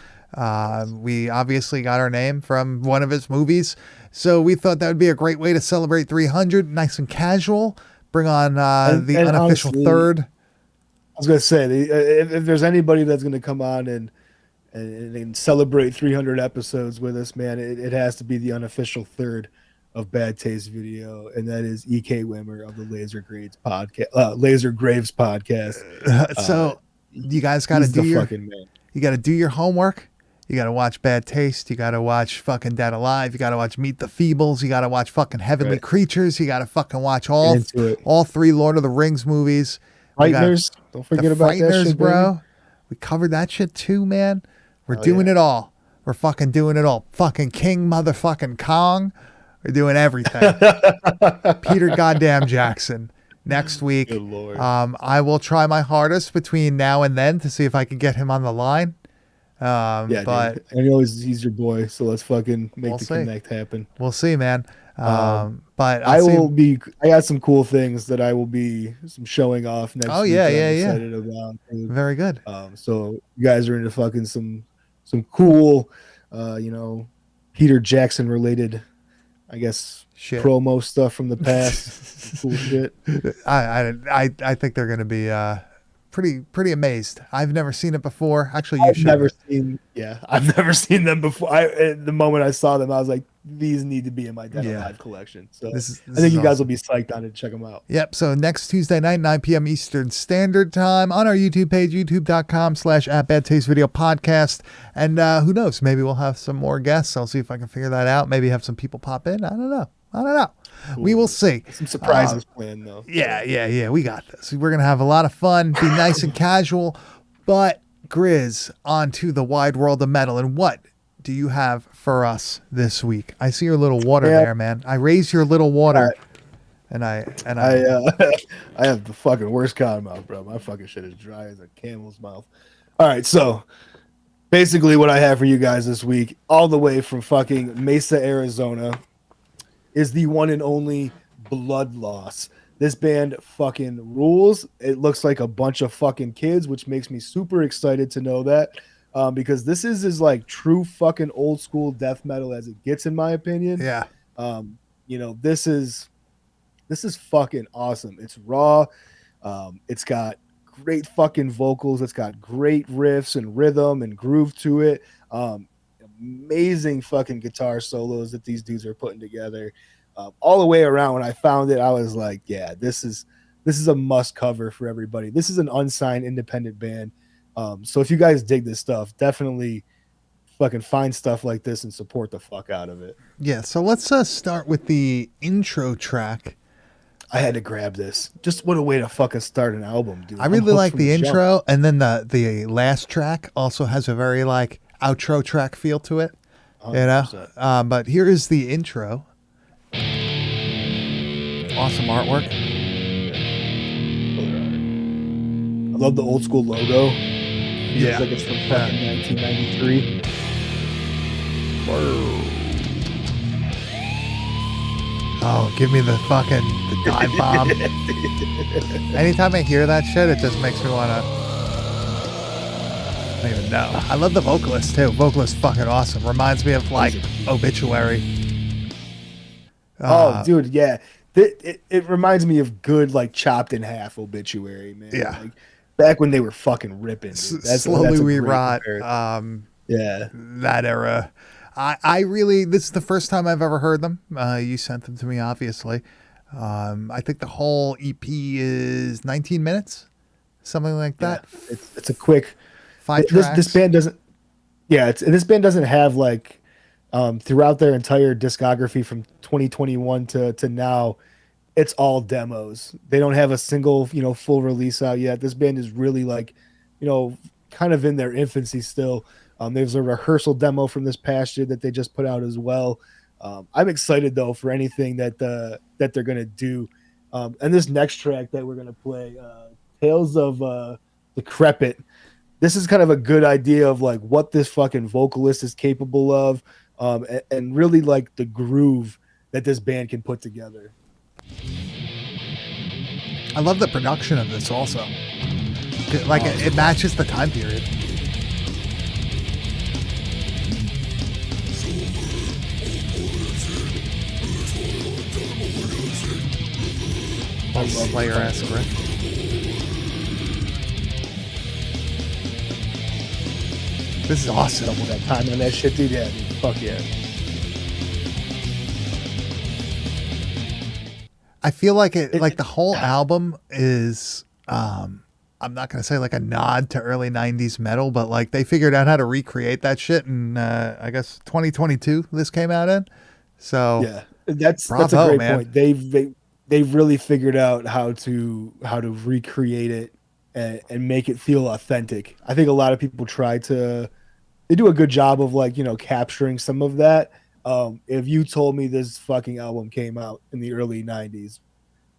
A: We obviously got our name from one of his movies, so we thought that would be a great way to celebrate 300, nice and casual. Bring on the unofficial
B: honestly,
A: third.
B: I was gonna say, if there's anybody that's gonna come on and celebrate 300 episodes with us, man, it has to be the unofficial third of Bad Taste Video, and that is E.K. Wimmer of the Laser Graves podcast.
A: So you guys got to do your
B: fucking man.
A: You got to do your homework. You got to watch Bad Taste. You got to watch fucking Dead Alive. You got to watch Meet the Feebles. You got to watch fucking Heavenly Creatures. You got to fucking watch all 3 Lord of the Rings movies.
B: Frighteners. Don't forget about that shit,
A: bro.
B: baby.
A: We covered that shit too, man. We're doing it all. We're fucking doing it all. Fucking King motherfucking Kong. We're doing everything. Peter goddamn Jackson. Next week.
B: Good Lord.
A: I will try my hardest between now and then to see if I can get him on the line. But
B: dude. And he's your boy, so let's fucking make the connect happen.
A: We'll see, man. But
B: I got some cool things that I will be showing off next week.
A: Yeah.
B: Excited about.
A: Very good.
B: So you guys are into fucking some cool, Peter Jackson related, I guess,
A: shit.
B: Promo stuff from the past. Cool shit.
A: I think they're gonna be pretty amazed. I've never seen it before. Actually,
B: I've never seen them before. The moment I saw them, I was like, these need to be in my Dead Alive collection. So I think you guys will be psyched on it. Check them out.
A: Yep. So next Tuesday night, 9 p.m. Eastern Standard Time on our YouTube page, youtube.com/@badtastevideo podcast. And who knows? Maybe we'll have some more guests. I'll see if I can figure that out. Maybe have some people pop in. I don't know. Cool. We will see.
B: Some surprises planned though.
A: Yeah. We got this. We're gonna have a lot of fun. Be nice and casual. But Grizz, on to the wide world of metal. And what do you have for us this week? I see your little water there, man. I raise your little water, and I
B: I have the fucking worst cotton mouth, bro. My fucking shit is dry as a camel's mouth. All right, so basically what I have for you guys this week, all the way from fucking Mesa, Arizona, is the one and only Blood Loss. This band fucking rules. It looks like a bunch of fucking kids, which makes me super excited to know that. Because this is as like true fucking old school death metal as it gets, in my opinion.
A: Yeah.
B: This is fucking awesome. It's raw. It's got great fucking vocals. It's got great riffs and rhythm and groove to it. Amazing fucking guitar solos that these dudes are putting together. All the way around, when I found it, I was like, yeah, this is a must cover for everybody. This is an unsigned independent band. So if you guys dig this stuff, definitely fucking find stuff like this and support the fuck out of it.
A: Yeah, so let's start with the intro track.
B: I had to grab this. Just what a way to fucking start an album, dude.
A: I really like the intro, and then the last track also has a very like outro track feel to it. 100%. But here is the intro. Awesome artwork.
B: I love the old school logo.
A: Yeah,
B: like it's from fucking 1993.
A: Whoa. Oh, give me the dive bomb. Anytime I hear that shit, it just makes me want to. I don't even know. I love the vocalist too. Vocalist fucking awesome. Reminds me of like Obituary.
B: Dude, yeah. It reminds me of good like chopped in half Obituary, man.
A: Yeah.
B: Like, back when they were fucking ripping.
A: Slowly We Rot.
B: Yeah.
A: That era. I really, this is the first time I've ever heard them. You sent them to me, obviously. I think the whole EP is 19 minutes, something like that.
B: Yeah, it's a quick
A: 5 tracks.
B: This band doesn't. Yeah, this band doesn't have like throughout their entire discography from 2021 to now. It's all demos. They don't have a single full release out yet. This band is really like kind of in their infancy still. There's a rehearsal demo from this past year that they just put out as well. I'm excited though for anything that they're gonna do. And this next track that we're gonna play, Tales of Decrepit. This is kind of a good idea of like what this fucking vocalist is capable of, and really like the groove that this band can put together.
A: I love the production of this also. Like it matches the time period. Slayer-esque riff. This is awesome.
B: Double that time on that shit, dude. Yeah, dude. Fuck yeah.
A: I feel like like the whole album is, I'm not going to say like a nod to early 90s metal, but like they figured out how to recreate that shit in, I guess 2022 this came out in. So
B: yeah, that's a
A: bravo,
B: great
A: man.
B: point. They've really figured out how to recreate it and make it feel authentic. I think a lot of people they do a good job of like, capturing some of that. If you told me this fucking album came out in the early 90s,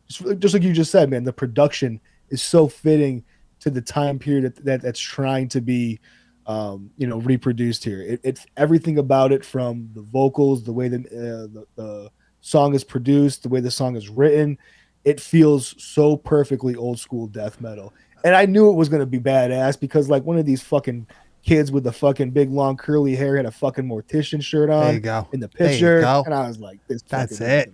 B: just like you just said, man, the production is so fitting to the time period that's trying to be, reproduced here. It's everything about it, from the vocals, the way the song is produced, the way the song is written. It feels so perfectly old school death metal. And I knew it was going to be badass because like one of these fucking kids with the fucking big long curly hair had a fucking Mortician shirt on.
A: There you go.
B: In the
A: There you
B: picture.
A: go.
B: And I was like,
A: That's it.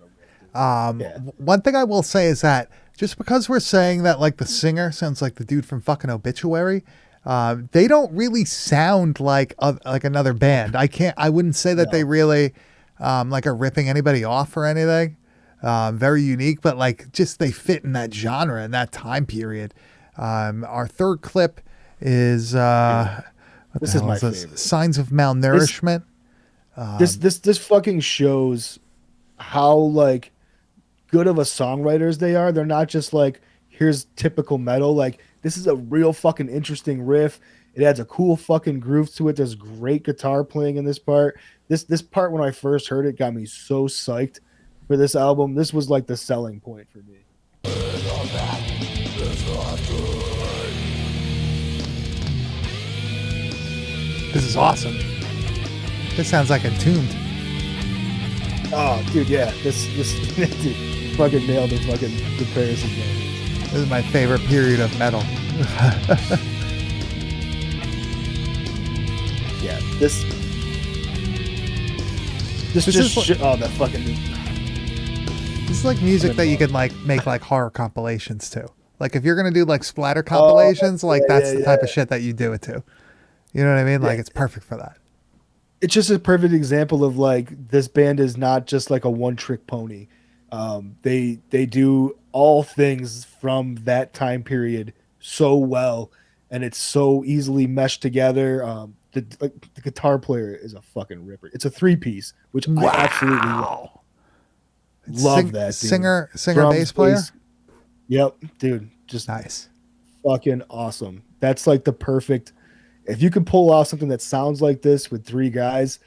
A: One thing I will say is that just because we're saying that like the singer sounds like the dude from fucking Obituary, they don't really sound like another band. I wouldn't say that they really like are ripping anybody off or anything. Very unique, but like just they fit in that genre and that time period. Our third clip is
B: this is my favorite.
A: Signs of Malnourishment.
B: This fucking shows how like good of a songwriters they are. They're not just like, here's typical metal. Like this is a real fucking interesting riff. It adds a cool fucking groove to it. There's great guitar playing in this part. This part, when I first heard it, got me so psyched for this album. This was like the selling point for me.
A: This is awesome. This sounds like Entombed.
B: Oh, dude, yeah. This dude fucking nailed the fucking comparison.
A: This is my favorite period of metal.
B: Yeah, this that fucking.
A: This is like music that you could like make like horror compilations to. Like if you're gonna do like splatter compilations, that's the type of shit that you do it to. You know what I mean? Like it's perfect for that.
B: It's just a perfect example of like this band is not just like a one-trick pony. They do all things from that time period so well, and it's so easily meshed together. The guitar player is a fucking ripper. It's a 3-piece, which I absolutely love that. Dude.
A: Singer,
B: Drums,
A: bass player.
B: bass. Yep, dude, just
A: nice,
B: fucking awesome. That's like the perfect. If you can pull off something that sounds like this with 3 guys,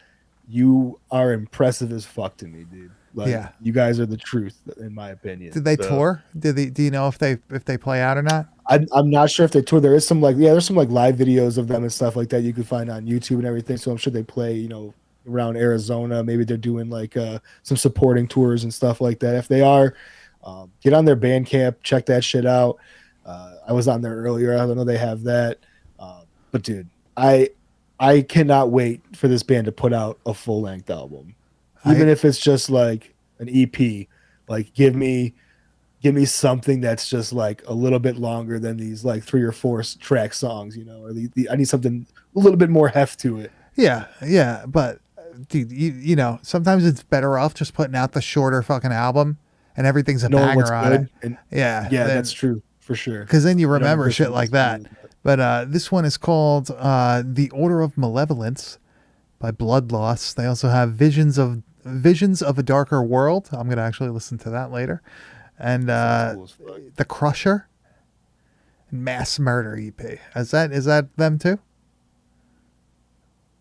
B: you are impressive as fuck to me, dude. Like,
A: yeah,
B: you guys are the truth, in my opinion.
A: Did they tour? Do you know if they play out or not?
B: I'm not sure if they tour. There is some there's some like live videos of them and stuff like that you can find on YouTube and everything. So I'm sure they play, around Arizona. Maybe they're doing like some supporting tours and stuff like that. If they are, get on their Bandcamp, check that shit out. I was on there earlier. I don't know they have that. But dude, I cannot wait for this band to put out a full length album. Even if it's just like an EP, like give me something that's just like a little bit longer than these like 3 or 4 track songs, or I need something a little bit more heft to it.
A: Yeah, but dude, you sometimes it's better off just putting out the shorter fucking album and everything's a banger on it.
B: And
A: yeah,
B: that's true for sure.
A: Because then you remember shit like that. But this one is called The Order of Malevolence by Blood Loss. They also have Visions of a Darker World. I'm going to actually listen to that later. And The Crusher and Mass Murder EP. Is that them too?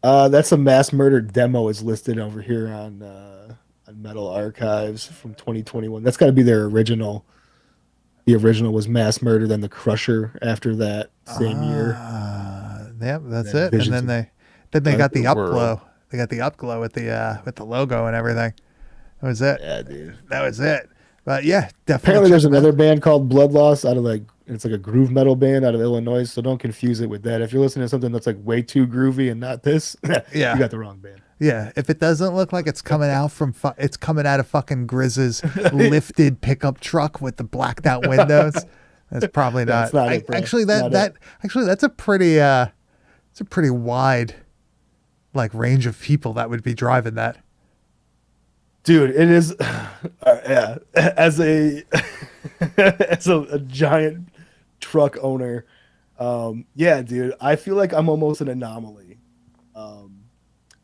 B: That's a Mass Murder demo is listed over here on Metal Archives from 2021. That's got to be their original. The original was Mass Murder, then the Crusher after that same year.
A: Yep, that's
B: Then
A: it.
B: Visions
A: And
B: of
A: then they got the
F: Underworld.
A: upglow. They got the upglow with the logo and everything. That was it.
B: Yeah, dude.
A: That was it. But yeah, definitely.
B: Apparently, there's
A: check them out.
B: another band called Blood Loss out of it's like a groove metal band out of Illinois. So don't confuse it with that. If you're listening to something that's like way too groovy and not this,
A: Yeah.
B: you got the wrong band.
A: Yeah, if it doesn't look like it's coming out it's coming out of fucking Grizz's lifted pickup truck with the blacked out windows. That's probably not.
B: That's not it, bro.
A: Actually,
B: Not
A: that's a pretty it's a pretty wide like range of people that would be driving that.
B: Dude, it is. Yeah, as a a giant truck owner, yeah, dude, I feel like I'm almost an anomaly,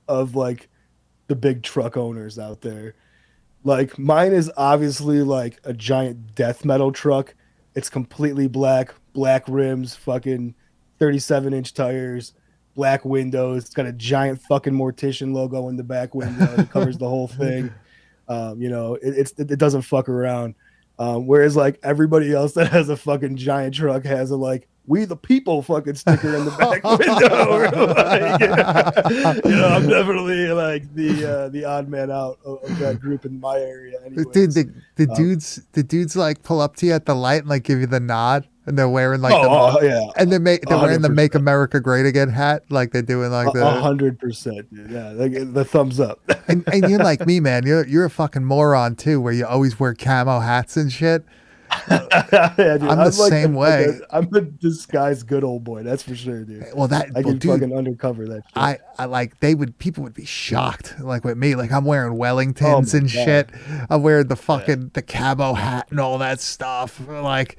B: of like the big truck owners out there. Like mine is obviously like a giant death metal truck. It's completely black rims, fucking 37-inch tires, black windows. It's got a giant fucking Mortician logo in the back window that covers the whole thing. It doesn't fuck around. Whereas like everybody else that has a fucking giant truck has a like "We the People" fucking sticker in the back window. I'm definitely like the odd man out of that group in my area. Anyways.
A: Dude, the dudes like pull up to you at the light and like give you the nod, and they're wearing like
B: yeah,
A: and they're wearing the
B: 100%.
A: "Make America Great Again" hat, like they're doing like the
B: 100%, dude. Yeah, like the thumbs up.
A: and you're like me, man. You're a fucking moron too, where you always wear camo hats and shit.
B: Yeah, dude,
A: I'm the same way.
B: I'm a disguised good old boy. That's for sure, dude.
A: Well,
B: I can fucking undercover that shit.
A: I like people would be shocked like with me, like I'm wearing Wellingtons
B: Oh my
A: and
B: God.
A: shit. I'm wearing the fucking the camo hat and all that stuff. Like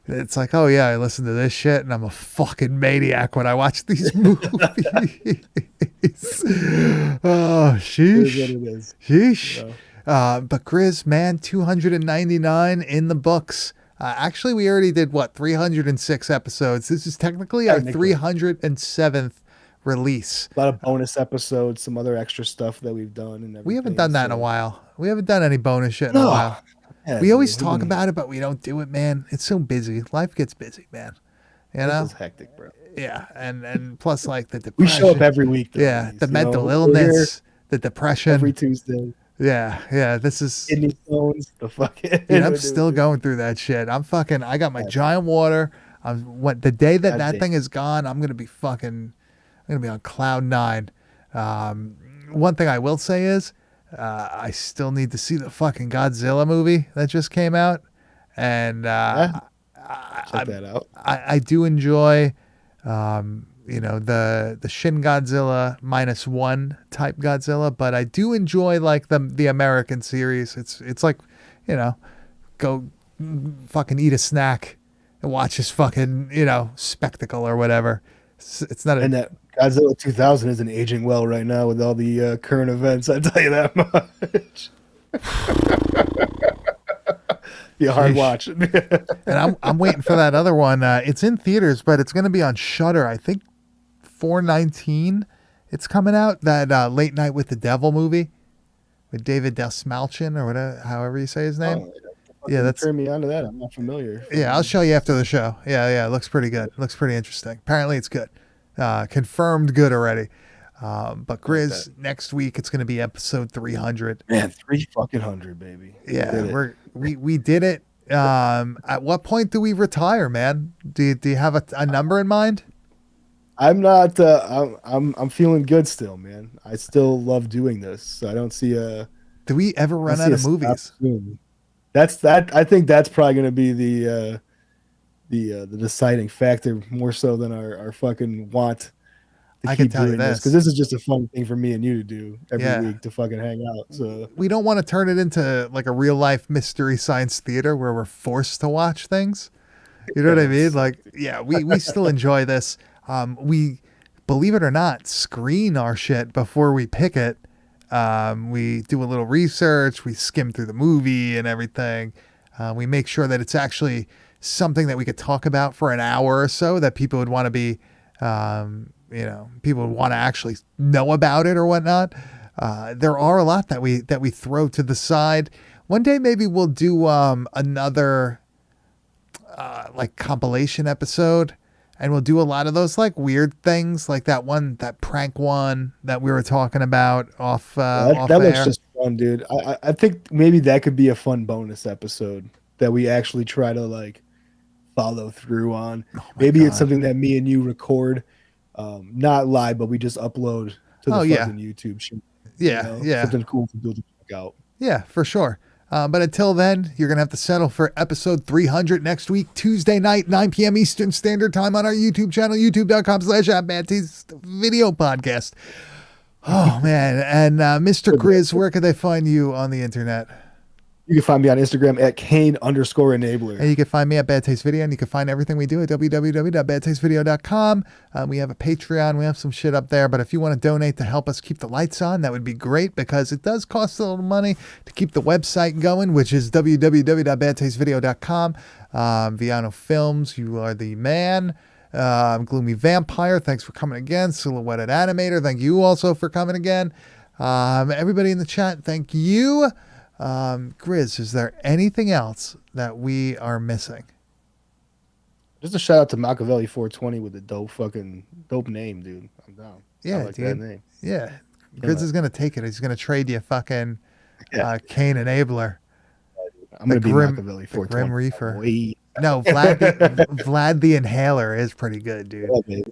A: it's like, oh yeah, I listen to this shit and I'm a fucking maniac when I watch these movies. Oh,
B: It is what
A: sheesh.
B: it is.
A: Sheesh.
B: You know?
A: But Grizz, man, 299 in the books. Actually, we already did 306 episodes. This is technically our
B: Technically.
A: 307th release.
B: A lot of bonus episodes, some other extra stuff that we've done, and everything.
A: We haven't done that in a while. We haven't done any bonus shit in a
B: No.
A: while.
B: Yeah,
A: We always
B: dude,
A: talk about it, but we don't do it, man. It's so busy. Life gets busy, man. You
B: This
A: know?
B: is hectic, bro.
A: Yeah, and plus like the
B: We
A: depression.
B: show up every week. though,
A: Yeah,
B: at
A: the
B: least, you know?
A: mental
B: We're here
A: illness, the depression.
B: every Tuesday.
A: Yeah. This is.
B: Kidney stones, the fucking.
A: Dude, I'm still going through that shit. I got my giant water. The day that
B: God damn.
A: thing is gone, I'm gonna be on cloud nine. One thing I will say is, I still need to see the fucking Godzilla movie that just came out, and
B: Check that out.
A: I do enjoy, the Shin Godzilla -1 type Godzilla, but I do enjoy like the American series. It's like, go fucking eat a snack and watch this fucking spectacle or whatever. It's not a
B: And that Godzilla 2000 isn't aging well right now with all the current events. I tell you that much. Be a hard
A: Sheesh.
B: watch.
A: and I'm waiting for that other one. It's in theaters, but it's going to be on Shudder. I think 4/19. It's coming out, that Late Night with the Devil movie with David Dastmalchian or whatever, however you say his name. Yeah, that's
B: turn me on to that. I'm not familiar.
A: yeah. I'll show you after the show. Yeah. It looks pretty good. Looks pretty interesting. Apparently, it's good. Confirmed good already. But Grizz, next week it's going to be episode 300.
B: Man, 300, baby.
A: Yeah,
B: Did it.
A: we did it. At what point do we retire, man? Do you have a number in mind?
B: I'm not. I'm feeling good still, man. I still love doing this. So I don't see a.
A: Do we ever run
B: I
A: out
B: see
A: of
B: a stop
A: movies?
B: soon. That's that. I think that's probably going to be the deciding factor more so than our fucking want. To
A: I can
B: keep
A: tell you
B: doing
A: this.
B: because this is just a fun thing for me and you to do every
A: Yeah.
B: week to fucking hang out. So
A: We don't want to turn it into like a real life mystery science theater where we're forced to watch things. You know what I mean? Like, yeah, we still enjoy this. We, believe it or not, screen our shit before we pick it. We do a little research. We skim through the movie and everything. We make sure that it's actually something that we could talk about for an hour or so that people would want to be, people would want to actually know about it or whatnot. There are a lot that we throw to the side. One day maybe we'll do another like compilation episode, and we'll do a lot of those like weird things, like that prank one that we were talking about off
B: that
A: air.
B: looks just fun, dude. I think maybe that could be a fun bonus episode that we actually try to like follow through on. Maybe
A: God.
B: it's something that me and you record, not live, but we just upload to the fucking YouTube channel.
A: Yeah.
B: Something cool for people to check out.
A: Yeah, for sure. But until then, you're going to have to settle for episode 300 next week, Tuesday night, 9 p.m. Eastern Standard Time on our YouTube channel, youtube.com/@badtaste video podcast. Oh, man. And Mr. Grizz, where can they find you on the internet?
B: You can find me on Instagram at Kane_enabler.
A: And you can find me at Bad Taste Video, and you can find everything we do at www.badtastevideo.com. We have a Patreon. We have some shit up there. But if you want to donate to help us keep the lights on, that would be great, because it does cost a little money to keep the website going, which is www.badtastevideo.com. Viano Films, you are the man. Gloomy Vampire, thanks for coming again. Silhouetted Animator, thank you also for coming again. Everybody in the chat, thank you. Grizz, is there anything else that we are missing?
B: Just a shout out to Machiavelli 420 with a dope name, dude. I'm down.
A: Yeah,
B: I like
A: dude.
B: that name.
A: Yeah. Grizz is going to take it. He's going to trade you fucking Kane Enabler.
B: I'm going to be
A: Grim-
B: Machiavelli
A: the
B: 420.
A: Grim Reaper.
B: Boy.
A: No, Vlad the Inhaler is pretty good, dude.
B: Yeah, baby.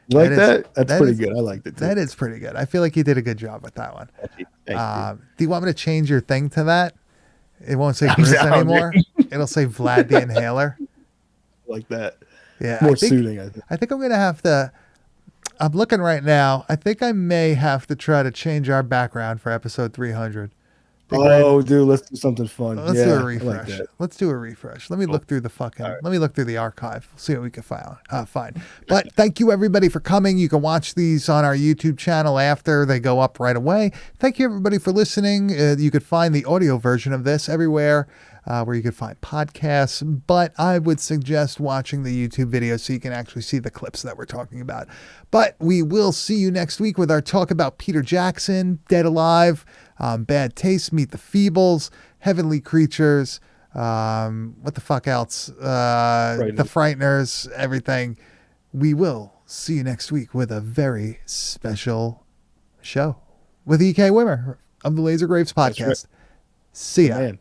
B: You like that? That's
A: that
B: pretty
A: is-
B: good. I liked it too.
A: That is pretty good. I feel like you did a good job with that one.
B: Thank you.
A: Do you want me to change your thing to that? It won't say
B: I'm
A: Grizz
B: down,
A: anymore. It'll say Vlad the Inhaler.
B: Like that.
A: Yeah,
B: More suiting, I think.
A: I think I'm going to have to. I'm looking right now. I think I may have to try to change our background for episode 300.
B: Oh, dude, let's do something fun.
A: Let's
B: yeah,
A: do a
B: I like
A: refresh.
B: that.
A: Let's do a refresh. Let me look through the fucking. Let me look through the archive. See what we can find. But thank you everybody for coming. You can watch these on our YouTube channel after they go up right away. Thank you everybody for listening. You could find the audio version of this everywhere where you could find podcasts. But I would suggest watching the YouTube video so you can actually see the clips that we're talking about. But we will see you next week with our talk about Peter Jackson, Dead Alive. Bad Taste, Meet the Feebles, Heavenly Creatures, what the fuck else? The Frighteners, everything. We will see you next week with a very special show with E.K. Wimmer of the Laser Graves podcast.
B: Right.
A: See ya.
B: Man.